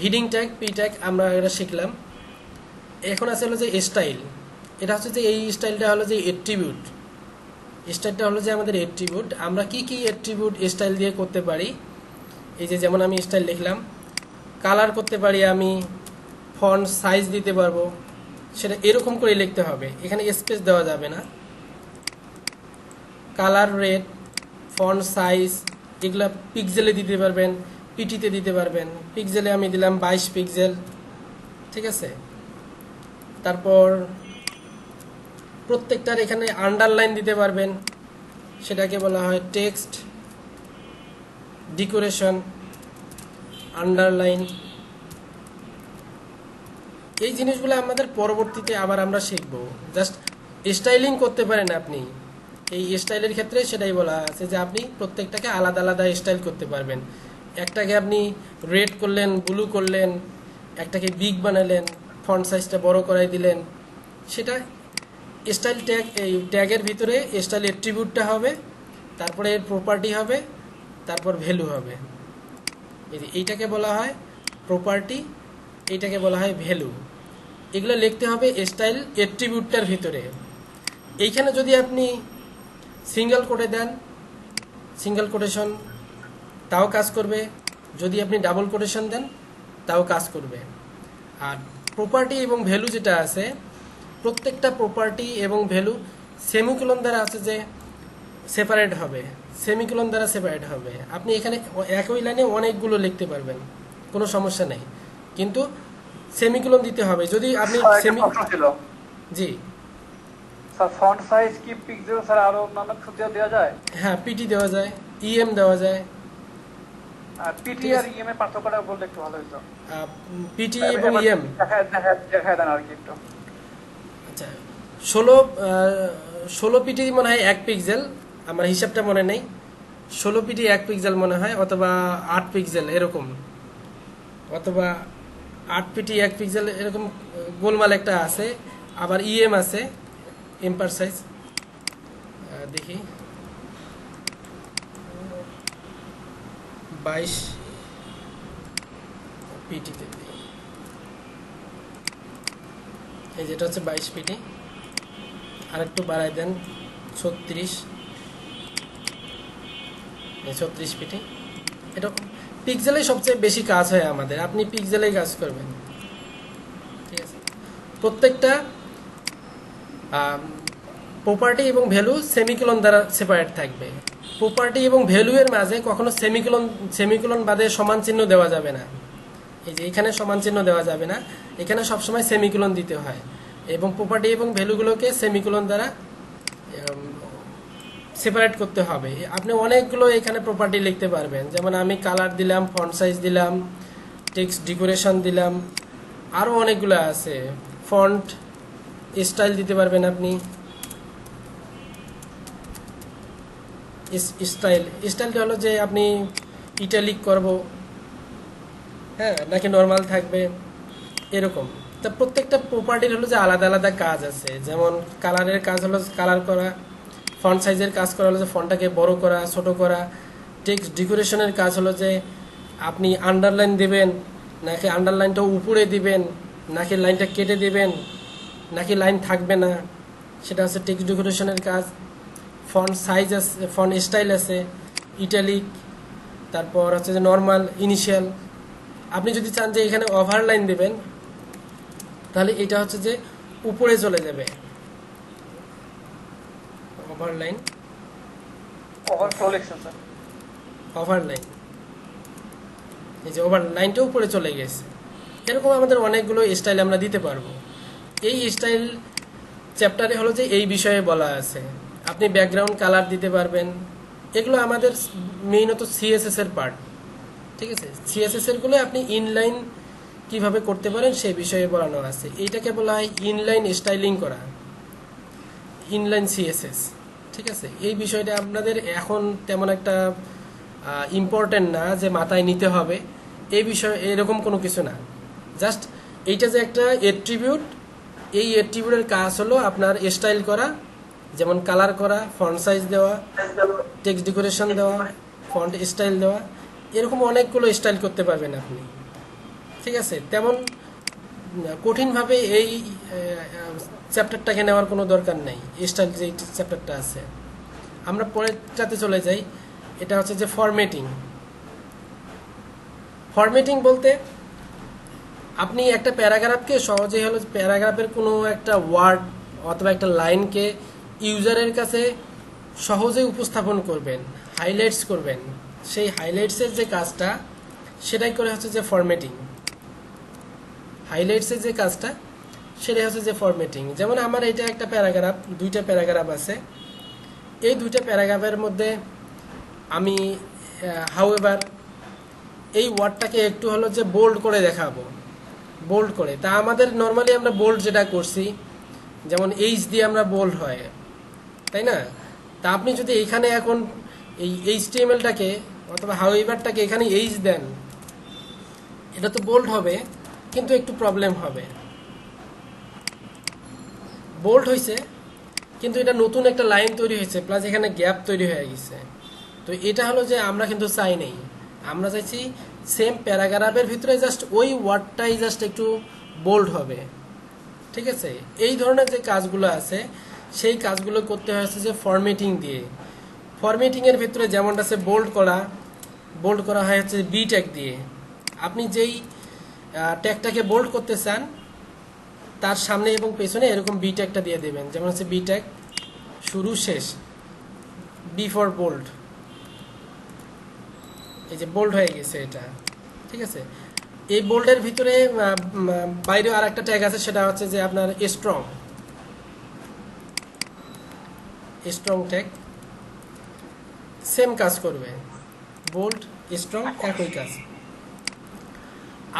A: হিডিং ট্যাগ, পি ট্যাগ আমরা এটা শিখলাম। এখন আছে হলো যে স্টাইল। এটা হচ্ছে যে এই স্টাইলটা হলো যে অ্যাট্রিবিউট। স্টাইলটা হলো যে আমাদের অ্যাট্রিবিউট। আমরা কি কি অ্যাট্রিবিউট স্টাইল দিয়ে করতে পারি, এই যে যেমন আমি স্টাইল লিখলাম, কালার করতে পারি, আমি ফন্ট সাইজ দিতে পারবো, সেটা এরকম করে লিখতে হবে, এখানে স্পেস দেওয়া যাবে না। কালার রেড, ফন্ট সাইজ এগুলা পিক্সেলে দিতে পারবেন, পিটিতে দিতে পারবেন। পিক্সেলে আমি দিলাম 22 পিক্সেল, ঠিক আছে। তারপর প্রত্যেকটার এখানে আন্ডারলাইন দিতে পারবেন, সেটাকে বলা হয় টেক্সট ডেকোরেশন আন্ডারলাইন। এই জিনিসগুলো আমাদের পরবর্তীতে আবার আমরা শিখব। জাস্ট স্টাইলিং করতে পারেন আপনি। এই স্টাইলের ক্ষেত্রে সেটাই বলা আছে যে আপনি প্রত্যেকটাকে আলাদা আলাদা স্টাইল করতে পারবেন। একটাকে আপনি রেড করলেন, ব্লু করলেন, একটাকে বিগ বানালেন, ফন্ট সাইজটা বড় করাই দিলেন, সেটা স্টাইল ট্যাগ। এই ট্যাগের ভিতরে স্টাইল অ্যাট্রিবিউটটা হবে, তারপরে এর প্রপার্টি হবে, তারপর ভ্যালু হবে। এইটাকে বলা হয় প্রপার্টি, এইটাকে বলা হয় ভ্যালু। এগুলো লিখতে হবে স্টাইল অ্যাট্রিবিউটটার ভিতরে। এইখানে যদি আপনি সিঙ্গেল কোটে দেন, সিঙ্গেল কোটেশন, তাও কাজ করবে। যদি আপনি ডাবল কোটেশন দেন, তাও কাজ করবে। আর প্রপার্টি এবং ভ্যালু যেটা আছে, প্রত্যেকটা প্রপার্টি এবং ভ্যালু সেমিকোলন দ্বারা আছে যে সেপারেট হবে, সেমিকোলন দ্বারা সেপারেট হবে। আপনি এখানে একই লাইনে অনেকগুলো লিখতে পারবেন, কোনো সমস্যা নেই, কিন্তু সেমিকোলন দিতে হবে। যদি আপনি
D: প্রশ্ন ছিল
A: জি
D: স্যার, ফন্ট সাইজ কি পিক্সেল স্যার আরো অন্যান্য কিছু দেওয়া যায়?
A: হ্যাঁ, পিটি দেওয়া যায়, ইএম দেওয়া যায়।
D: আর পিটি আর ইএম এর পার্থক্যটা বললে একটু ভালো হতো।
A: পিটি এবং ইএম
D: দেখায় দেন আর কি একটু।
A: আচ্ছা, 16 পিটি মনে হয় 1 পিক্সেল, আমার হিসাবটা মনে নেই। 16 পিটি 1 পিক্সেল মনে হয়, অথবা 8 পিক্সেল এরকম, অথবা 8 পিটি 1 পিক্সেল এরকম গোলমাল একটা আছে। আবার ইএম আছে, এম্পার সাইজ। দেখি 22 পিটিতে, এই যেটা হচ্ছে 22 পিটি। আর একটু বাড়াই দেন, 36 পিটি। এটা পিক্সেলেই সবচেয়ে বেশি কাজ হয় আমাদের, আপনি পিক্সেলেই কাজ করবেন, ঠিক আছে। প্রত্যেকটা প্রপার্টি এবং ভ্যালু সেমিকোলন দ্বারা সেপারেট থাকবে। প্রপার্টি এবং ভ্যালু এর মাঝে কখনো সেমিকোলন বাদে সমান চিহ্ন দেওয়া যাবে না। এই যে এখানে সমান চিহ্ন দেওয়া যাবে না, এখানে সবসময় সেমিকোলন দিতে হয়। এবং প্রপার্টি এবং ভ্যালুগুলোকে সেমিকোলন দ্বারা সেপারেট করতে হবে। আপনি অনেকগুলো এখানে প্রপার্টি লিখতে পারবেন, যেমন আমি কালার দিলাম, ফন্ট সাইজ দিলাম, টেক্সট ডেকোরেশন দিলাম, আরও অনেকগুলো আছে। ফন্ট স্টাইল দিতে পারবেন আপনি, স্টাইলটা হলো যে আপনি ইটালিক করব, হ্যাঁ, নাকি নর্মাল থাকবে, এরকম। তা প্রত্যেকটা প্রপার্টির হলো যে আলাদা আলাদা কাজ আছে। যেমন কালারের কাজ হলো কালার করা, ফন্ট সাইজের কাজ করা হলো যে ফন্টটাকে বড় করা, ছোট করা। টেক্সট ডেকোরেশনের কাজ হলো যে আপনি আন্ডারলাইন দিবেন, নাকি আন্ডারলাইনটা উপরে দিবেন, নাকি লাইনটা কেটে দিবেন, নাকি লাইন থাকবে না, সেটা হচ্ছে টেক্সট ডেকোরেশনের কাজ। ফন্ট সাইজ আছে, ফন্ট স্টাইল আছে, ইটালিক, তারপর হচ্ছে যে নর্মাল, ইনিশিয়াল। আপনি যদি চান যে এখানে ওভারলাইন দিবেন, তাহলে এটা হচ্ছে যে উপরে চলে যাবে, ওভারলাইন, ওভারলাইন, এই যে ওভারলাইনটা উপরে চলে গেছে। এরকম আমাদের অনেকগুলো স্টাইল আমরা দিতে পারবো। এই স্টাইল চ্যাপ্টারে হলো যে এই বিষয়ে বলা আছে। আপনি ব্যাকগ্রাউন্ড কালার দিতে পারবেন, এগুলো আমাদের মেইনত সিএসএস এর পার্ট, ঠিক আছে। সিএসএস এর গুলো আপনি ইনলাইন কিভাবে করতে পারেন সেই বিষয়ে বলানো আছে। এইটাকে বলা হয় ইনলাইন স্টাইলিং করা, ইনলাইন সিএসএস, ঠিক আছে। এই বিষয়টা আপনাদের এখন তেমন একটা ইম্পর্টেন্ট না যে মাথায় নিতে হবে, এই বিষয়ে এরকম কোনো কিছু না। জাস্ট এইটা যে একটা এট্রিবিউট, এই এট্রিবিউটের কাজ হলো আপনার স্টাইল করা, যেমন কালার করা, ফন্ট সাইজ দেওয়া, টেক্সট ডেকোরেশন দেওয়া, ফন্ট স্টাইল দেওয়া, এরকম অনেকগুলো স্টাইল করতে পারবেন আপনি, ঠিক আছে। তেমন কঠিনভাবে এই চ্যাপ্টারটাকে নেওয়ার কোনো দরকার নেই। স্টাইল যে চ্যাপ্টারটা আছে, আমরা পরেরটাতে চলে যাই। এটা হচ্ছে যে ফরম্যাটিং। ফরম্যাটিং বলতে আপনি একটা প্যারাগ্রাফকে সহজেই হলো প্যারাগ্রাফের কোনো একটা ওয়ার্ড অথবা একটা লাইনকে ইউজারের কাছে সহজেই উপস্থাপন করবেন, হাইলাইটস করবেন। সেই হাইলাইটসের যে কাজটা, সেটাই করে হচ্ছে যে ফরম্যাটিং। হাইলাইটসের যে কাজটা, সেটাই হচ্ছে যে ফরম্যাটিং। যেমন আমার এটা একটা প্যারাগ্রাফ, 2টা প্যারাগ্রাফ আছে। এই 2টা প্যারাগ্রাফের মধ্যে আমি হাউএভার এই ওয়ার্ডটাকে একটু হলো যে বোল্ড করে দেখাবো, বোল্ড করে। তা আমাদের নর্মালি আমরা বোল্ড যেটা করছি, যেমন এইচ দিয়ে আমরা বোল্ড হয়, তাই না। তা আপনি যদি এইখানে এখন এই এইচটিএমএলটাকে অথবা হাউএভারটাকে এখানে এইচ দেন, এটা তো বোল্ড হবে, কিন্তু একটু প্রবলেম হবে। বোল্ড হয়েছে, কিন্তু এটা নতুন একটা লাইন তৈরি হয়েছে, প্লাস এখানে গ্যাপ তৈরি হয়ে গেছে। তো এটা হলো যে আমরা কিন্তু চাই নেই, আমরা চাইছি সেম প্যারাগ্রাফের ভিতরে জাস্ট ওই ওয়ার্ডটাই জাস্ট একটু বোল্ড হবে, ঠিক আছে। এই ধরনের যে কাজগুলো আছে, সেই কাজগুলো করতে হয়েছে যে ফরম্যাটিং দিয়ে। ফরম্যাটিংয়ের ভিতরে যেমন আছে বোল্ড করা হয় হচ্ছে বি ট্যাগ দিয়ে। আপনি যেই ট্যাগটাকে বোল্ড করতে চান, তার সামনে এবং পেছনে এরকম বি ট্যাগটা দিয়ে দেবেন, যেমন হচ্ছে বি ট্যাগ শুরু শেষ, বি ফর বোল্ড, এই যে বোল্ড হয়ে গেছে এটা, ঠিক আছে। এই বোল্ডের ভিতরে বাইরেও আর একটা ট্যাগ আছে, সেটা হচ্ছে যে আপনার স্ট্রং ট্যাগ, সেম কাজ করবে, বোল্ড স্ট্রং একই কাজ।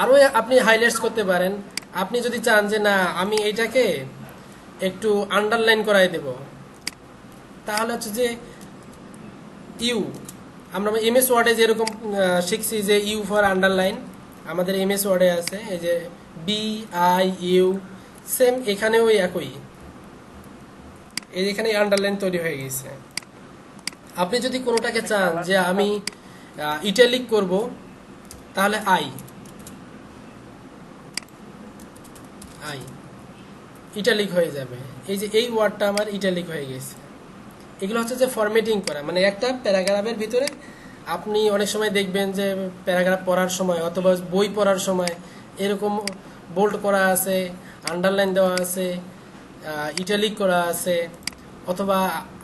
A: আরও আপনি হাইলাইটস করতে পারেন, আপনি যদি চান যে না আমি এইটাকে একটু আন্ডারলাইন করাই দেব, তাহলে হচ্ছে যে ইউ, আমরা এমএস ওয়ার্ডে যেরকম শিখছি যে ইউ ফর আন্ডারলাইন, আমাদের এমএস ওয়ার্ডে আছে এই যে বি আই ইউ, সেম এখানেও একই, এই এখানে আন্ডারলাইন তৈরি হয়ে গেছে। আপনি যদি কোনোটাকে চান যে আমি ইটালিক করব, তাহলে আই ইটালিক হয়ে যাবে, এই যে এই ওয়ার্ডটা আমার ইটালিক হয়ে গেছে। এগুলো হচ্ছে যে ফরম্যাটিং করা, মানে একটা প্যারাগ্রাফের ভিতরে আপনি অনেক সময় দেখবেন যে প্যারাগ্রাফ পড়ার সময় অথবা বই পড়ার সময় এরকম বোল্ড করা আছে, আন্ডারলাইন দেওয়া আছে, ইটালিক করা আছে, অথবা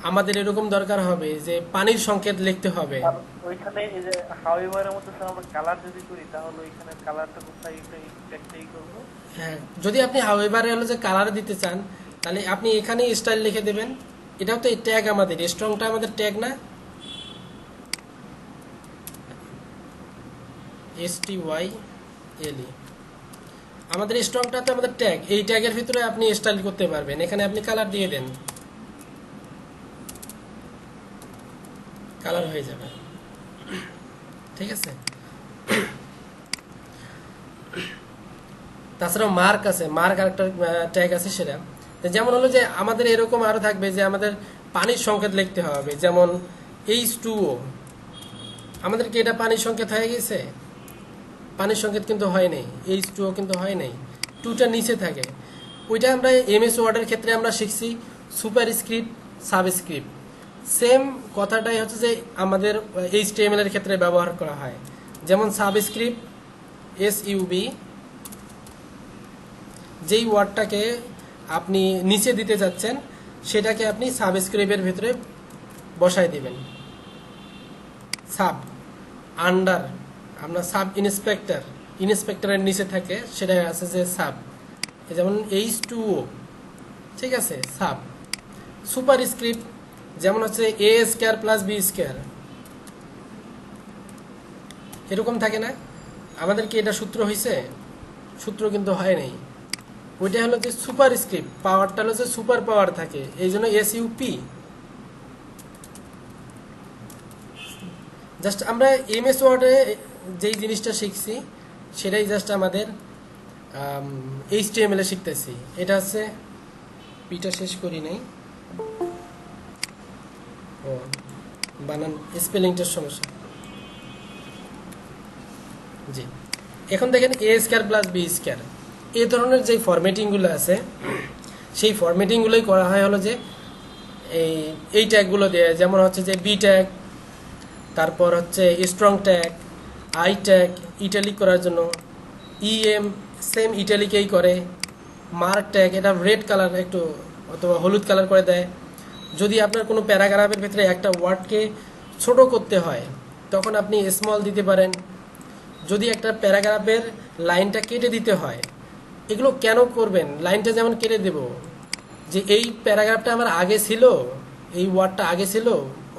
A: আমাদের এরকম দরকার হবে যে পানির সংকেত লিখতে হবে।
D: আর ওইখানে এই যে হাউএভারের মধ্যে স্যার আমরা কালার যদি করি, তাহলে ওইখানে কালারটা কোথায় একটাই করব?
A: হ্যাঁ, যদি আপনি হাউএভারে হলো যে কালার দিতে চান, তাহলে আপনি এখানে স্টাইল লিখে দেবেন। এটাও তো ট্যাগ, আমাদের স্ট্রংটা আমাদের ট্যাগ না, STYLE, আমাদের স্ট্রংটা তো আমাদের ট্যাগ, এই ট্যাগের ভিতরে আপনি স্টাইল করতে পারবেন। এখানে আপনি কালার দিয়ে দেন, কালার হয়ে যাবে, ঠিক আছে। তাছাড়াও মার্ক আছে, মার্ক আরেকটা ট্যাগ আছে, সেটা যেমন হলো যে আমাদের এরকম আরো থাকবে যে আমাদের পানির সংকেত লিখতে হবে, যেমন H2O, আমাদের কি এটা পানির সংকেত হয়ে গেছে? পানির সংকেত কিন্তু হয় নাই, H2O কিন্তু হয় নাই, টুটা নিচে থাকে। ওইটা আমরা এমএস ওয়ার্ডের ক্ষেত্রে আমরা শিখছি সুপারস্ক্রিপ্ট সাবস্ক্রিপ্ট, সেম কথাটাই হচ্ছে যে আমাদের HTML এর ক্ষেত্রে ব্যবহার করা হয়। যেমন সাবস্ক্রিপ্ট SUB, যেই ওয়ার্ডটাকে আপনি নিচে দিতে যাচ্ছেন সেটাকে আপনি সাবস্ক্রিপ্টের ভিতরে বসাই দিবেন। সাব আন্ডার, আপনার সাব ইন্সপেক্টরের নিচে থাকে, সেটা আছে যে সাব, যেমন H2O, ঠিক আছে, সাব। সুপার স্ক্রিপ্ট যেমন হচ্ছে A² + B², এরকম থাকে না? আমাদের কি এটা সূত্র হয়েছে? সূত্র কিন্তু হয় নাই। ওইটা হলো যে সুপার স্ক্রিপ্ট, পাওয়ারটা হলো যে সুপার পাওয়ার থাকে, এই জন্য SUP। জাস্ট আমরা এমএস ওয়ার্ডে যেই জিনিসটা শিখছি সেটাই জাস্ট আমাদের HTML এ শিখতেছি। এটা হচ্ছে পিটা শেষ করি নাই, ও বানান স্পেলিংটার সমস্যা। জি, এখন দেখেন A² + B², এই ধরনের যে ফরম্যাটিংগুলো আছে সেই ফরম্যাটিংগুলোই করা হয় হলো যে এই ট্যাগগুলো দিয়ে, যেমন হচ্ছে যে বি ট্যাগ, তারপর হচ্ছে strong tag, I tag italic করার জন্য, EM সেম ইটালিকেই করে, মার্ক ট্যাগ এটা রেড কালার একটু অথবা হলুদ কালার করে দেয়। যদি আপনার কোনো প্যারাগ্রাফের ভিতরে একটা ওয়ার্ডকে ছোট করতে হয় তখন আপনি স্মল দিতে পারেন। যদি একটা প্যারাগ্রাফের লাইনটা কেটে দিতে হয়, এগুলো কেন করবেন? লাইনটা যেমন কেটে দেব, যে এই প্যারাগ্রাফটা আমার আগে ছিল, এই ওয়ার্ডটা আগে ছিল,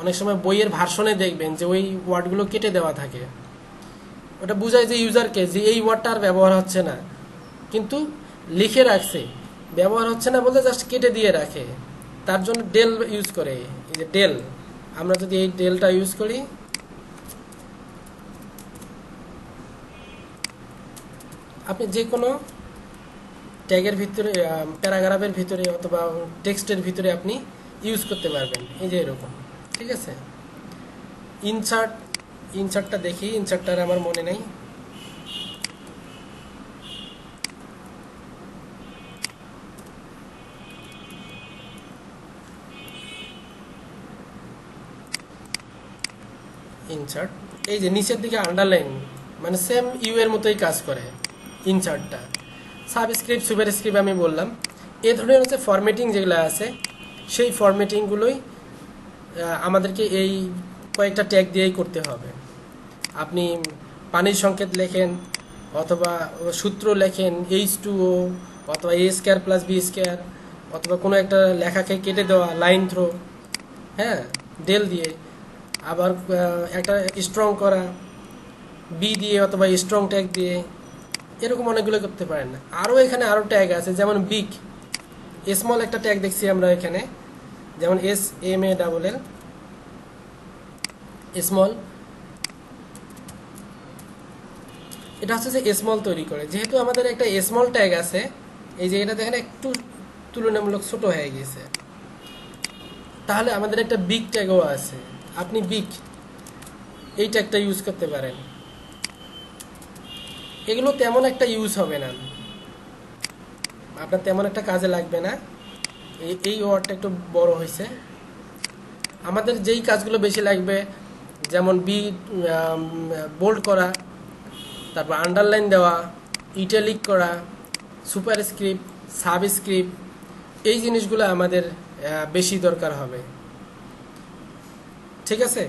A: অনেক সময় বইয়ের ভার্সনে দেখবেন যে ওই ওয়ার্ডগুলো কেটে দেওয়া থাকে, ওটা বোঝায় যে ইউজারকে যে এই ওয়ার্ডটা আর ব্যবহার হচ্ছে না, কিন্তু লিখে রাখছে, ব্যবহার হচ্ছে না বলতে জাস্ট কেটে দিয়ে রাখে। তার জন্য ডেল ইউজ করে, এই যে ডেল, আমরা যদি এই ডেলটা ইউজ করি, আপনি যে কোনো ট্যাগের ভিতরে, প্যারাগ্রাফের ভিতরে অথবা টেক্সটের ভিতরে আপনি ইউজ করতে পারবেন, এই যে এরকম, ঠিক আছে। ইনসার্টটা দেখি, ইনসার্টটা আমার মনে নেই। ইনসার্ট, এই যে নিচের দিকে আন্ডারলাইন, মানে সেম ইউ এর মতোই কাজ করে ইনসার্টটা। সাবস্ক্রিপ্ট সুপারস্ক্রিপ্ট আমি বললাম। এ ধরনের হচ্ছে ফরম্যাটিং যেগুলো আছে সেই ফরম্যাটিংগুলোই আমাদেরকে এই কয়েকটা ট্যাগ দিয়েই করতে হবে। আপনি পানির সংকেত লেখেন অথবা সূত্র লেখেন H2O অথবা a square plus B square অথবা কোনো একটা লেখাকে কেটে দেওয়া লাইন থ্রো, হ্যাঁ, ডেল দিয়ে, আবার একটা স্ট্রং করা বি দিয়ে অথবা স্ট্রং ট্যাগ দিয়ে, এরকম অনেকগুলো করতে পারেন। আরও এখানে আরও ট্যাগ আছে, যেমন বিগ স্মল একটা ট্যাগ দেখছি আমরা এখানে, যেমন SMALL স্মল, এটা হচ্ছে যে স্মল তৈরি করে। যেহেতু আমাদের একটা স্মল ট্যাগ আছে, এই যে এটা দেখেন একটু তুলনামূলক ছোট হয়ে গেছে, তাহলে আমাদের একটা বিগ ট্যাগও আছে। আপনি বিগ এই ট্যাগটা ইউজ করতে পারেন। এগুলো তেমন একটা ইউজ হবে না, আপনার তেমন একটা কাজে লাগবে না। এই ওয়ার্ডটা একটু বড় হয়েছে। আমাদের যেই কাজগুলো বেশি লাগবে, যেমন বোল্ড করা, তারপর আন্ডারলাইন দেওয়া, ইটালিক করা, সুপারস্ক্রিপ্ট, সাবস্ক্রিপ্ট, এই জিনিসগুলো আমাদের বেশি দরকার হবে। ঠিক আছে,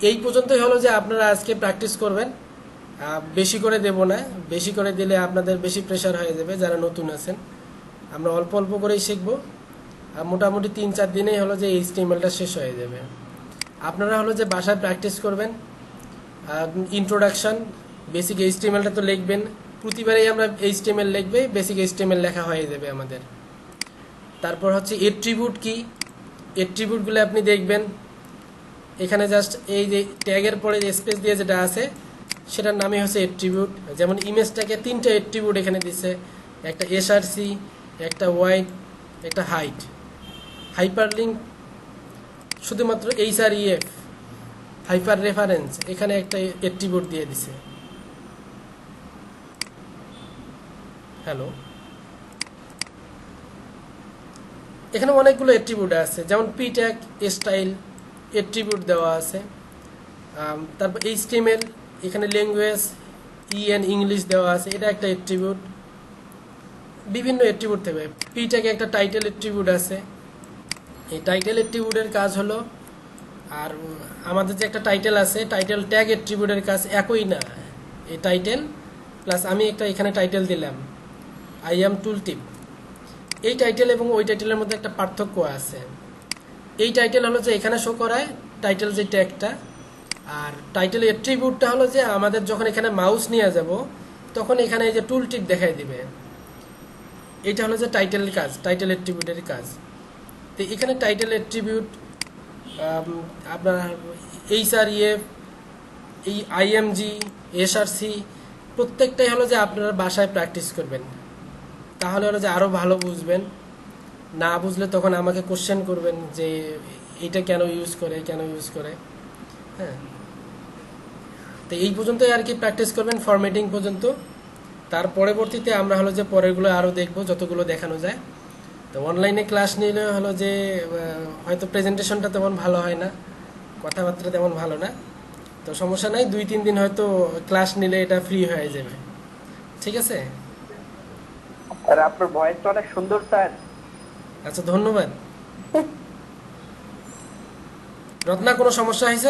A: এই পর্যন্তই হলো যে আপনারা আজকে প্র্যাকটিস করবেন। বেশি করে দেব না, বেশি করে দিলে আপনাদের বেশি প্রেশার হয়ে যাবে যারা নতুন আছেন। আমরা অল্প অল্প করেই শিখবো। মোটামুটি 3-4 দিনেই হলো যে HTML-টা শেষ হয়ে যাবে। আপনারা হলো যে বাসায় প্র্যাকটিস করবেন। ইন্ট্রোডাকশন, বেসিক HTML-টা তো লিখবেন, প্রতিবারেই আমরা HTML লিখবে, বেসিক HTML লেখা হয়ে যাবে আমাদের। তারপর হচ্ছে এট্রিবিউট কি, এট্রিবিউটগুলো আপনি দেখবেন। এখানে জাস্ট এই যে ট্যাগের পরে স্পেস দিয়ে যেটা আছে সেটার নামই হচ্ছে এট্রিবিউট। যেমন ইমেজটাকে 3টা এট্রিবিউট এখানে দিচ্ছে, একটা SRC, একটা ওয়াইড, একটা হাইট। হাইপারলিঙ্ক শুধুমাত্র HREF, হাইপার রেফারেন্স, এখানে একটা এট্রিবিউট দিয়ে দিছে। হ্যালো, এখানে অনেকগুলো এট্রিবিউট আছে, যেমন পি ট্যাগ, স্টাইল এট্রিবিউট দেওয়া আছে। তারপর HTML, এখানে ল্যাঙ্গুয়েজ EN ইংলিশ দেওয়া আছে, এটা একটা এট্রিবিউট। বিভিন্ন এট্রিবিউট থাকবে। পি ট্যাগে একটা টাইটেল এট্রিবিউট আছে। এই টাইটেল এট্রিবিউটের কাজ হলো, আর আমাদের যে একটা টাইটেল আছে, টাইটেল ট্যাগ এট্রিবিউটের কাজ একই না। এই টাইটেল প্লাস আমি একটা এখানে টাইটেল দিলাম I am টুলটিপ, এই টাইটেল এবং ওই টাইটেলের মধ্যে একটা পার্থক্য আছে। এই টাইটেল হলো যে এখানে শো করায় টাইটেল যে ট্যাগটা, আর টাইটেল এট্রিবিউটটা হলো যে আমাদের যখন এখানে মাউস নিয়ে যাব তখন এখানে এই যে টুলটিপ দেখাই দিবে। এটা হলো যে টাইটেলের কাজ, টাইটেল এট্রিবিউটের কাজ। তো এখানে টাইটেল এট্রিবিউট আপনার HREF, এই IMG, SRC প্রত্যেকটাই হলো যে আপনারা বাসায় প্র্যাকটিস করবেন, তাহলে হলো যে আরও ভালো বুঝবেন। না বুঝলে তখন আমাকে কোশ্চেন করবেন যে এটা কেন ইউজ করে। হ্যাঁ, তো এই পর্যন্তই আর কি প্র্যাকটিস করবেন, ফরম্যাটিং পর্যন্ত। তার পরবর্তীতে আমরা হলো যে পরেরগুলো আরও দেখবো, যতগুলো দেখানো যায়। তো অনলাইনে ক্লাস নিলে হলো যে হয়তো প্রেজেন্টেশনটা তেমন ভালো হয় না, কথাবার্তা তেমন ভালো না, তো সমস্যা নাই, 2-3 দিন হয়তো ক্লাস নিলে এটা ফ্রি হয়ে যাবে। ঠিক আছে,
D: আর আপনার ভয়েসটা অনেক সুন্দর স্যার।
A: আচ্ছা, ধন্যবাদ। রত্না, কোনো সমস্যা হয়েছে?